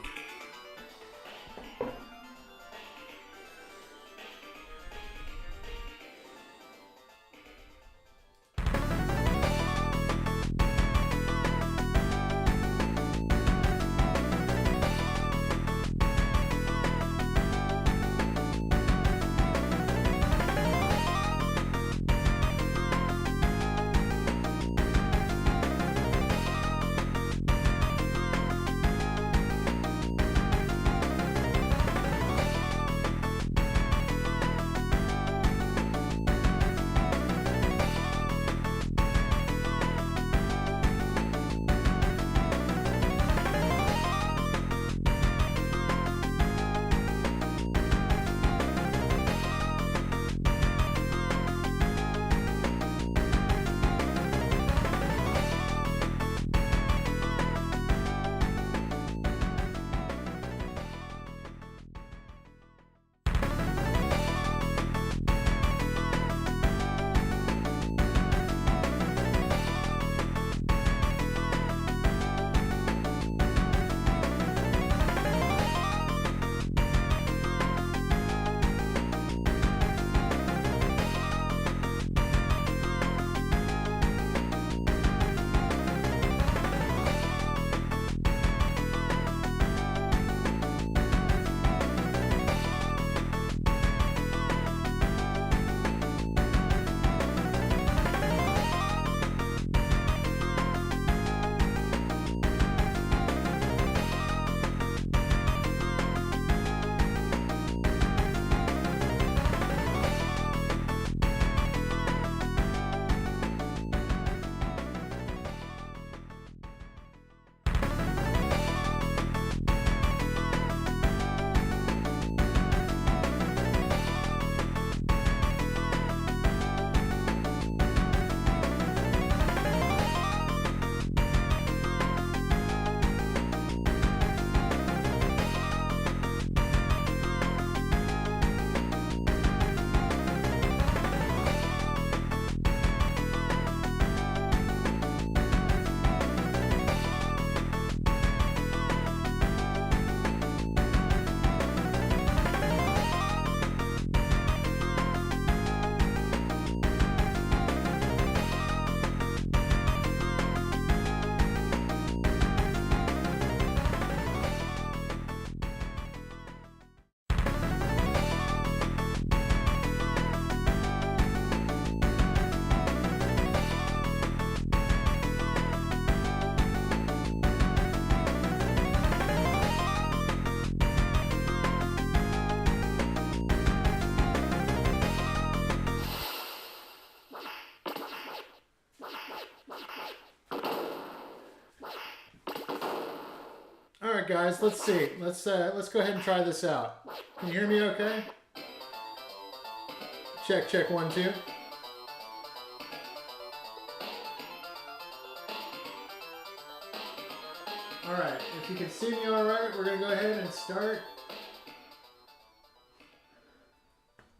All right, guys, let's see. Let's go ahead and try this out. Can you hear me okay? Check, check, 1, 2. All right, if you can see me all right, we're gonna go ahead and start.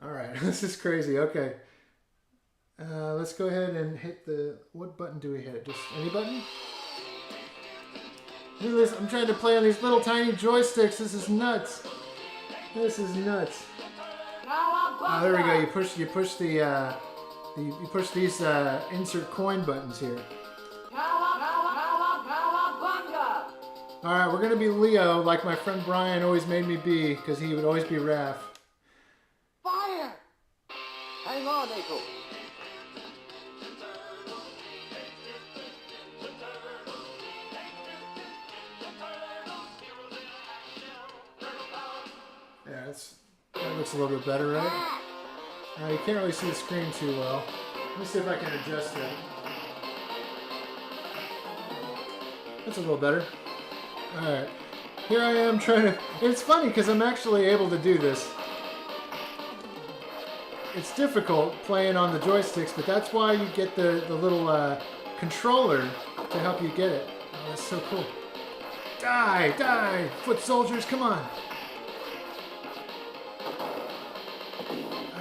All right, this is crazy. Okay, let's go ahead and hit the, what button do we hit? Just any button? Look at this, I'm trying to play on these little tiny joysticks. This is nuts. This is nuts. Oh, there we go. You push these insert coin buttons here. All right, we're going to be Leo, like my friend Brian always made me be, because he would always be Raph. Fire! Hang on, Nico. Yeah, that looks a little bit better, right? You can't really see the screen too well. Let me see if I can adjust it. That's a little better. Alright. Here I am trying to... It's funny because I'm actually able to do this. It's difficult playing on the joysticks, but that's why you get the little controller to help you get it. Oh, that's so cool. Die! Die! Foot soldiers, come on!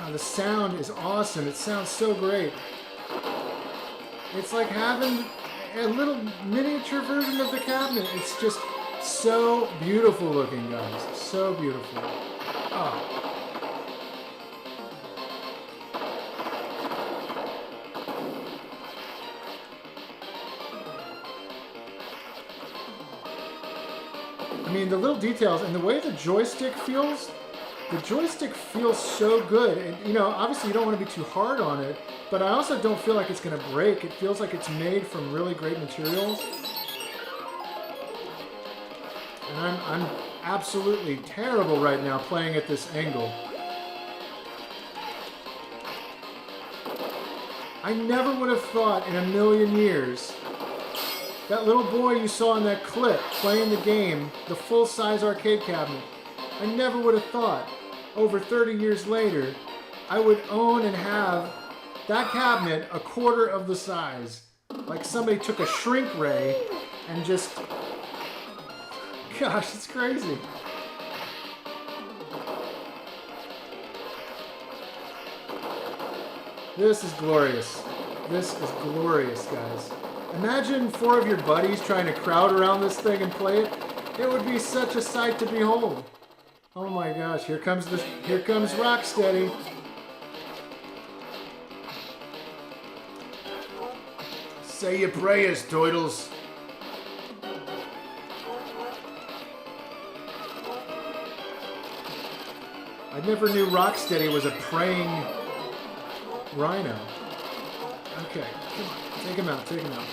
Oh, the sound is awesome. It sounds so great. It's like having a little miniature version of the cabinet. It's just so beautiful looking, guys. So beautiful. Oh. I mean, the little details and the way the joystick feels so good. And, you know, obviously you don't want to be too hard on it, but I also don't feel like it's going to break. It feels like it's made from really great materials. And I'm absolutely terrible right now playing at this angle. I never would have thought in a million years that little boy you saw in that clip playing the game, the full-size arcade cabinet, I never would have thought over 30 years later I would own and have that cabinet a quarter of the size. Like somebody took a shrink ray and just... Gosh, it's crazy. This is glorious. This is glorious, guys. Imagine 4 of your buddies trying to crowd around this thing and play it. It would be such a sight to behold. Oh my gosh, here comes Rocksteady. Say your prayers, Doidles. I never knew Rocksteady was a praying rhino. Okay, come on, take him out, take him out.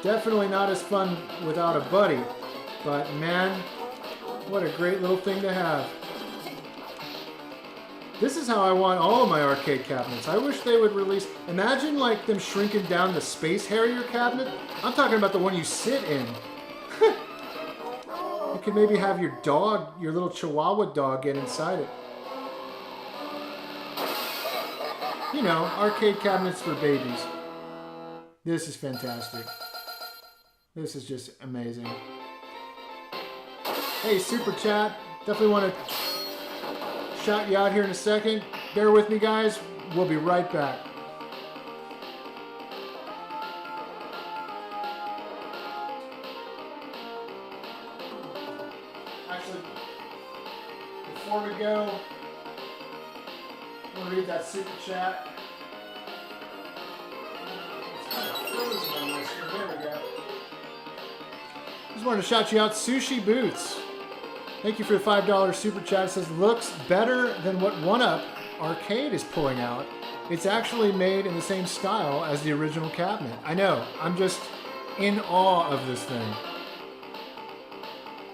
Definitely not as fun without a buddy, but man, what a great little thing to have. This is how I want all of my arcade cabinets. I wish they would release, imagine like them shrinking down the Space Harrier cabinet. I'm talking about the one you sit in. You could maybe have your dog, your little Chihuahua dog get inside it. You know, arcade cabinets for babies. This is fantastic. This is just amazing. Hey, Super Chat. Definitely want to shout you out here in a second. Bear with me, guys. We'll be right back. Actually, before we go, I'm going to read that Super Chat. It's kind of frozen on my screen. There we go. Just wanted to shout you out, Sushi Boots. Thank you for the $5 Super Chat. It says, looks better than what 1UP Arcade is pulling out. It's actually made in the same style as the original cabinet. I know, I'm just in awe of this thing.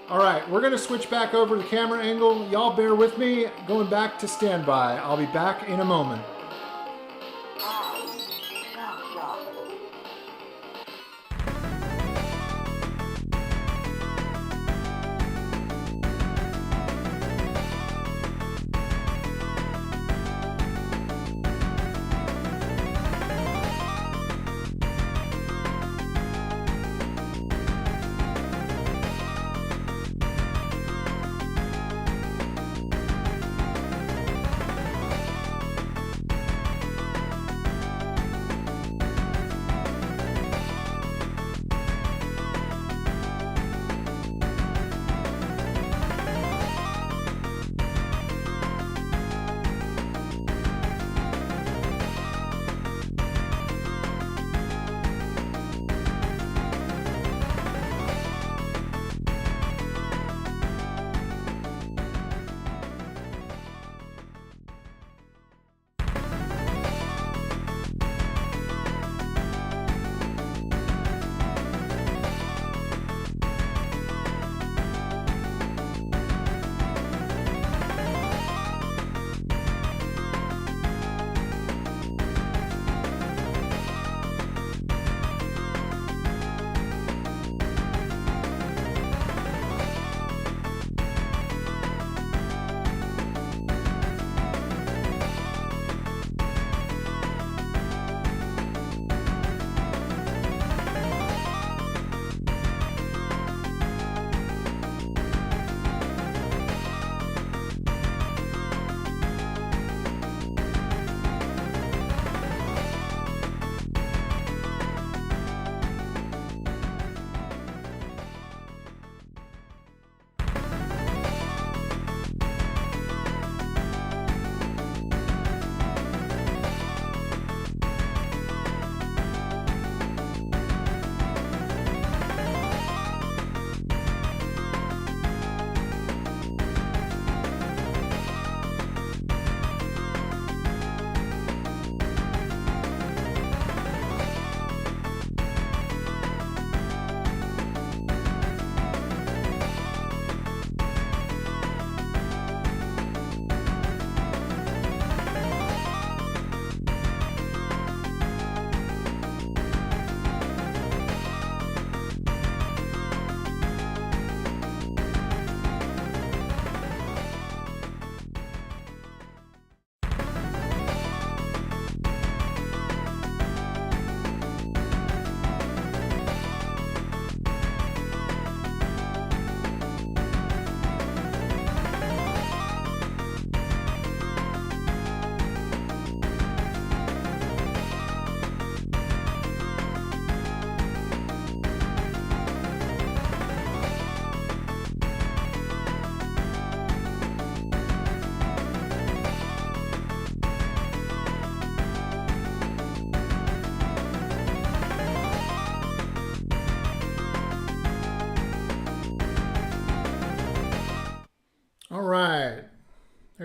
All right, we're gonna switch back over to the camera angle. Y'all bear with me, going back to standby. I'll be back in a moment.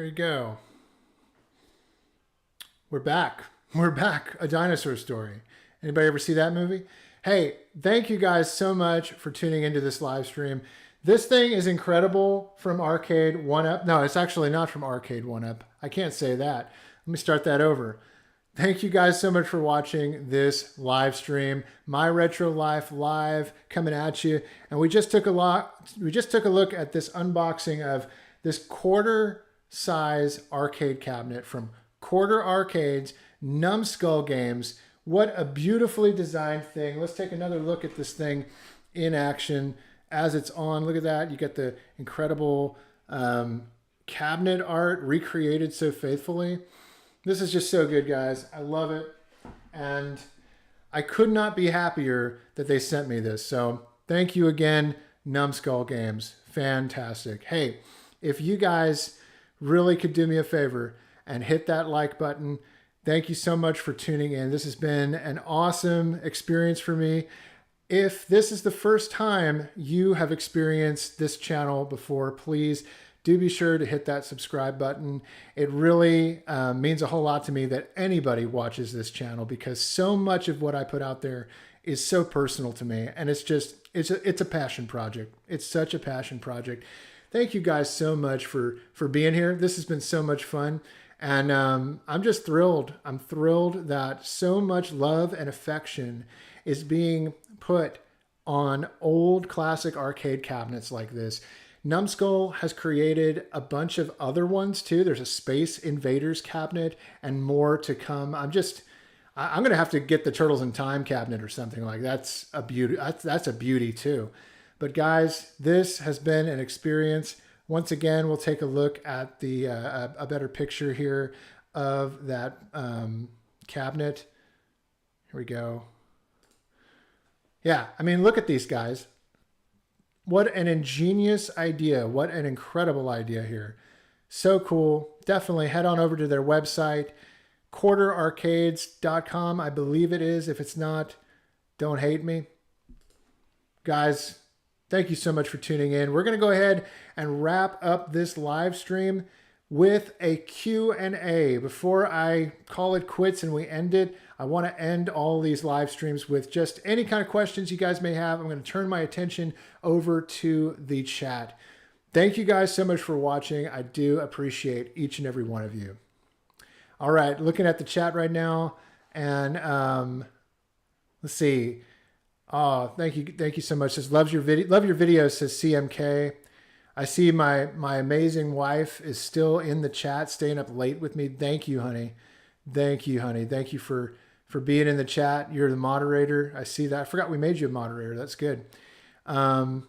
There you go. We're back. We're back. A Dinosaur Story. Anybody ever see that movie? Hey, thank you guys so much for tuning into this live stream. This thing is incredible from Arcade 1UP. No, it's actually not from Arcade 1UP. I can't say that. Let me start that over. Thank you guys so much for watching this live stream. My Retro Life Live coming at you. And we just took a look at this unboxing of this quarter size arcade cabinet from Quarter Arcades, Numbskull Games. What a beautifully designed thing. Let's take another look at this thing in action as it's on. Look at that. You get the incredible cabinet art recreated so faithfully. This is just so good, guys. I love it. And I could not be happier that they sent me this. So thank you again, Numbskull Games. Fantastic. Hey, if you guys really could do me a favor and hit that like button, thank you so much for tuning in. This has been an awesome experience for me. If this is the first time you have experienced this channel before, please do be sure to hit that subscribe button. It really means a whole lot to me that anybody watches this channel, because so much of what I put out there is so personal to me. And it's a passion project. It's such a passion project. Thank you guys so much for being here. This has been so much fun. And I'm just thrilled. I'm thrilled that so much love and affection is being put on old classic arcade cabinets like this. Numbskull has created a bunch of other ones too. There's a Space Invaders cabinet and more to come. I'm going to have to get the Turtles in Time cabinet or something like that. That's a beauty. That's a beauty too. But guys, this has been an experience. Once again, we'll take a look at the a better picture here of that cabinet. Here we go. Yeah, I mean, look at these guys. What an ingenious idea. What an incredible idea here. So cool. Definitely head on over to their website, quarterarcades.com. I believe it is. If it's not, don't hate me. Guys, thank you so much for tuning in. We're going to go ahead and wrap up this live stream with a Q&A. Before I call it quits and we end it, I want to end all these live streams with just any kind of questions you guys may have. I'm going to turn my attention over to the chat. Thank you guys so much for watching. I do appreciate each and every one of you. All right, looking at the chat right now, and let's see. Oh, thank you so much. Says love your video, says CMK. I see my amazing wife is still in the chat, staying up late with me. Thank you, honey. Thank you, honey. Thank you for being in the chat. You're the moderator. I see that. I forgot we made you a moderator. That's good. Yeah.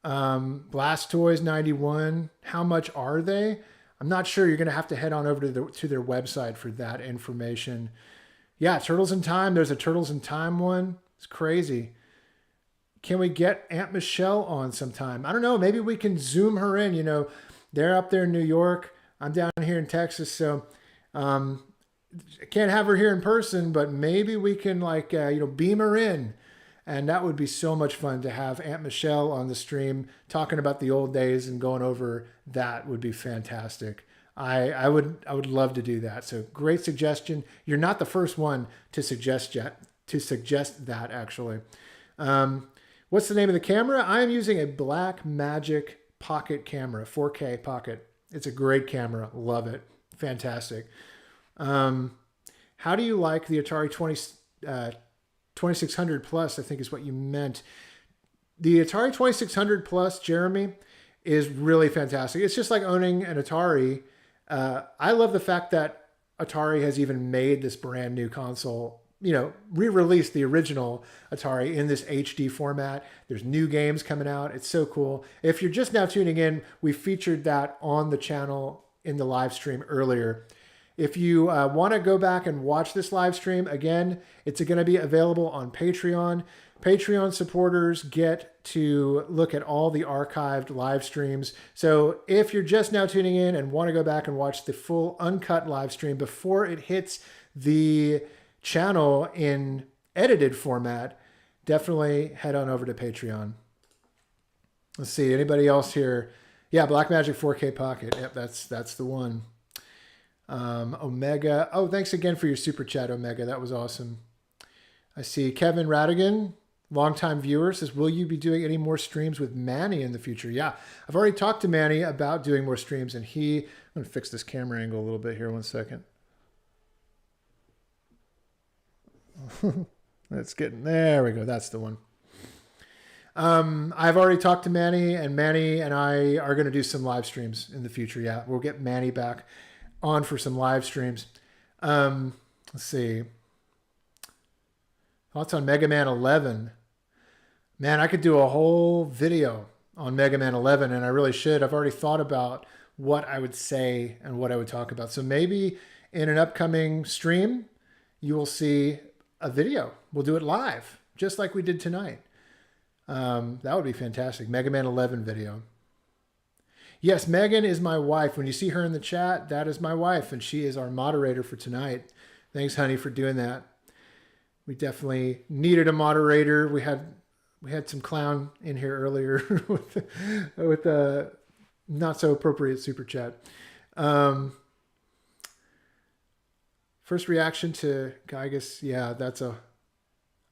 Blastoise 91. How much are they? I'm not sure. You're going to have to head on over to their website for that information. Yeah, Turtles in Time. There's a Turtles in Time one. It's crazy. Can we get Aunt Michelle on sometime? I don't know. Maybe we can Zoom her in. You know, they're up there in New York. I'm down here in Texas. So I can't have her here in person, but maybe we can beam her in. And that would be so much fun to have Aunt Michelle on the stream talking about the old days and going over that. Would be fantastic. I would love to do that. So great suggestion. You're not the first one to suggest that actually. What's the name of the camera? I am using a Blackmagic Pocket camera, 4K Pocket. It's a great camera. Love it. Fantastic. How do you like the Atari 2600 Plus, I think is what you meant. The Atari 2600 Plus, Jeremy, is really fantastic. It's just like owning an Atari. I love the fact that Atari has even made this brand new console, re-released the original Atari in this HD format. There's new games coming out. It's so cool. If you're just now tuning in, we featured that on the channel in the live stream earlier. If you want to go back and watch this live stream, again, it's going to be available on Patreon. Patreon supporters get to look at all the archived live streams. So if you're just now tuning in and want to go back and watch the full uncut live stream before it hits the channel in edited format, definitely head on over to Patreon. Let's see, anybody else here Yeah, Blackmagic 4K Pocket. Yep, that's the one. Omega. Oh, thanks again for your super chat, Omega. That was awesome. I see Kevin Radigan, longtime viewer, says, will you be doing any more streams with Manny in the future? Yeah, I've already talked to Manny about doing more streams, and I'm going to fix this camera angle a little bit here. 1 second. There we go. That's the one. I've already talked to Manny, and Manny and I are going to do some live streams in the future. Yeah, we'll get Manny back on for some live streams. Let's see. Thoughts on Mega Man 11? Man, I could do a whole video on Mega Man 11, and I really should. I've already thought about what I would say and what I would talk about. So maybe in an upcoming stream, you will see a video. We'll do it live, just like we did tonight. That would be fantastic. Mega Man 11 video. Yes, Megan is my wife. When you see her in the chat, that is my wife, and she is our moderator for tonight. Thanks, honey, for doing that. We definitely needed a moderator. We had some clown in here earlier with a not so appropriate super chat. First reaction to Gygas. Yeah,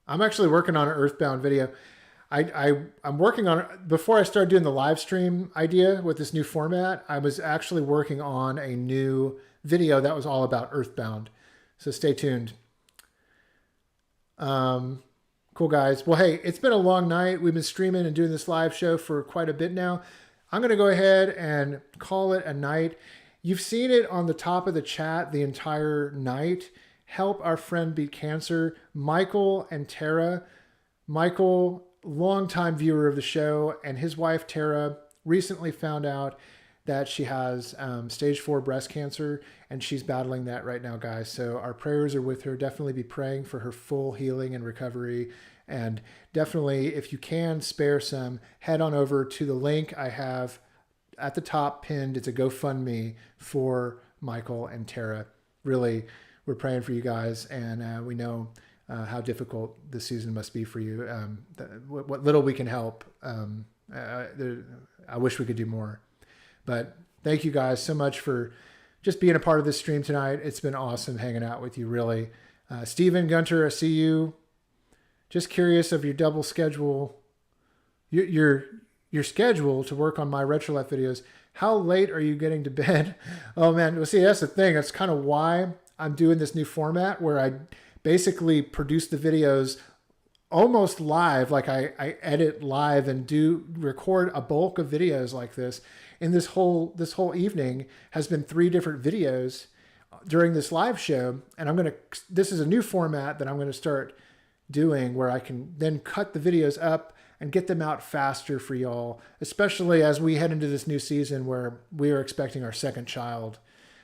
I'm actually working on an Earthbound video. I'm working on it. Before I started doing the live stream idea with this new format, I was actually working on a new video that was all about Earthbound. So stay tuned. Cool, guys. Well, hey, it's been a long night. We've been streaming and doing this live show for quite a bit now. I'm going to go ahead and call it a night. You've seen it on the top of the chat the entire night. Help our friend beat cancer. Michael and Tara. Michael, longtime viewer of the show, and his wife, Tara, recently found out that she has stage 4 breast cancer, and she's battling that right now, guys. So our prayers are with her. Definitely be praying for her full healing and recovery. And definitely, if you can spare some, head on over to the link I have at the top pinned. It's a GoFundMe for Michael and Tara. Really, we're praying for you guys, and we know how difficult this season must be for you. What little we can help, I wish we could do more. But thank you guys so much for just being a part of this stream tonight. It's been awesome hanging out with you, really. Steven, Gunter, I see you. Just curious of your double schedule, your schedule to work on my Retro Life videos. How late are you getting to bed? Oh man, well see, that's the thing. That's kind of why I'm doing this new format where I basically produce the videos almost live, like I edit live and record a bulk of videos like this. And this whole evening has been 3 different videos during this live show. And this is a new format that I'm going to start doing where I can then cut the videos up and get them out faster for y'all, especially as we head into this new season where we are expecting our second child.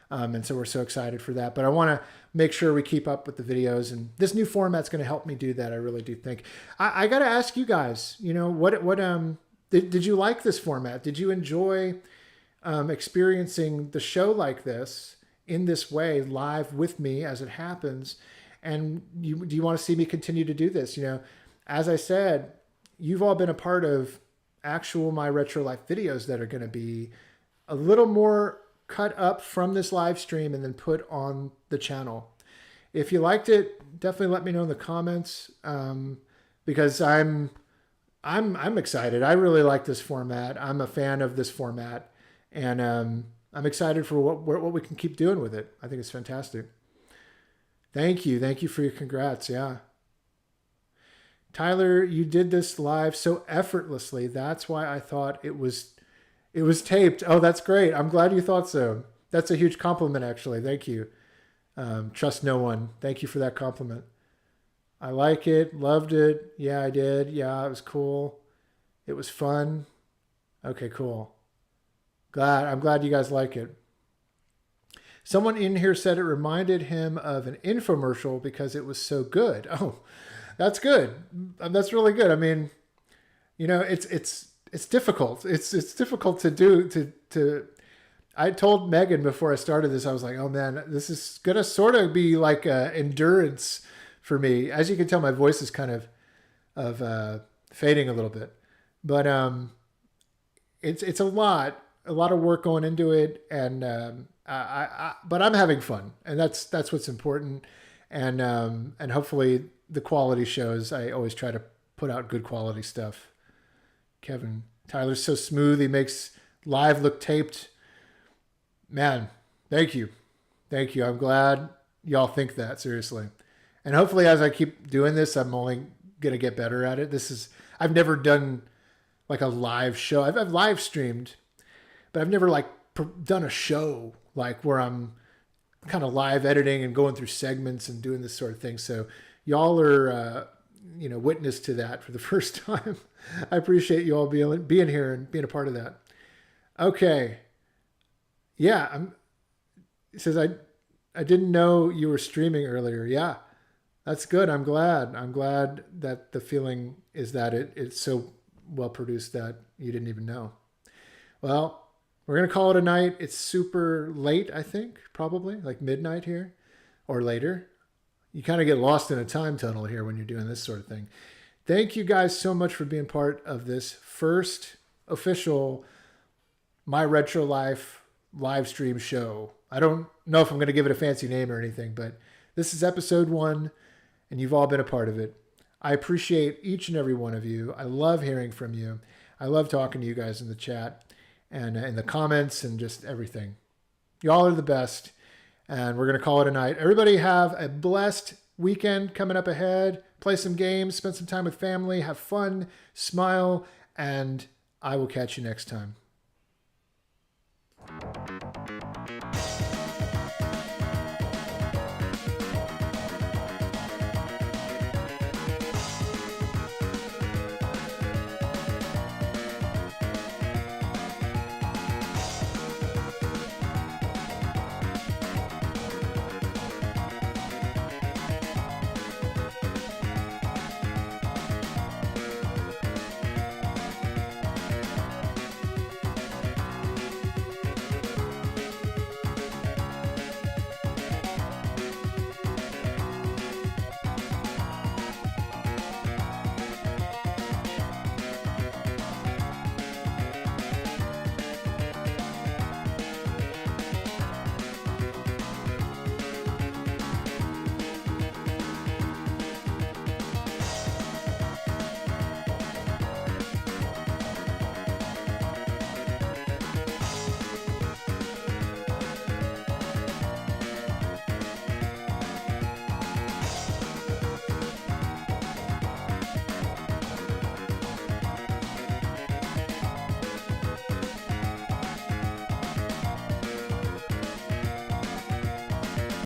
And so we're so excited for that. But I want to make sure we keep up with the videos, and this new format's going to help me do that. I really do think. I got to ask you guys, did you like this format? Did you enjoy experiencing the show like this in this way live with me as it happens? And do you want to see me continue to do this? As I said, you've all been a part of actual My Retro Life videos that are going to be a little more cut up from this live stream and then put on the channel. If you liked it, definitely let me know in the comments, because I'm excited. I really like this format. I'm a fan of this format, and I'm excited for what we can keep doing with it. I think it's fantastic. Thank you for your congrats. Yeah. Tyler, you did this live so effortlessly. That's why I thought it was taped. Oh, that's great. I'm glad you thought so. That's a huge compliment, actually. Thank you. Trust no one. Thank you for that compliment. I like it. Loved it. Yeah, I did. Yeah, it was cool. It was fun. Okay, cool. I'm glad you guys like it. Someone in here said it reminded him of an infomercial because it was so good. Oh, that's good. That's really good. I mean, it's difficult. It's difficult to do. I told Megan before I started this, I was like, oh man, this is going to sort of be like endurance for me. As you can tell, my voice is kind of fading a little bit, but it's a lot a lot of work going into it, and but I'm having fun, and that's what's important. And hopefully the quality shows. I always try to put out good quality stuff. Kevin, Tyler's so smooth. He makes live look taped. Man, thank you. Thank you. I'm glad y'all think that, seriously. And hopefully as I keep doing this, I'm only going to get better at it. I've never done like a live show. I've live streamed, but I've never like done a show like where I'm kind of live editing and going through segments and doing this sort of thing. So y'all are, witness to that for the first time. I appreciate you all being here and being a part of that. Okay. Yeah. It says, I didn't know you were streaming earlier. Yeah, that's good. I'm glad that the feeling is that it's so well produced that you didn't even know. Well, we're going to call it a night. It's super late, I think, probably like midnight here or later. You kind of get lost in a time tunnel here when you're doing this sort of thing. Thank you guys so much for being part of this first official My Retro Life live stream show. I don't know if I'm going to give it a fancy name or anything, but this is episode 1 and you've all been a part of it. I appreciate each and every one of you. I love hearing from you. I love talking to you guys in the chat and in the comments and just everything. Y'all are the best. And we're going to call it a night. Everybody have a blessed weekend coming up ahead. Play some games, spend some time with family, have fun, smile, and I will catch you next time.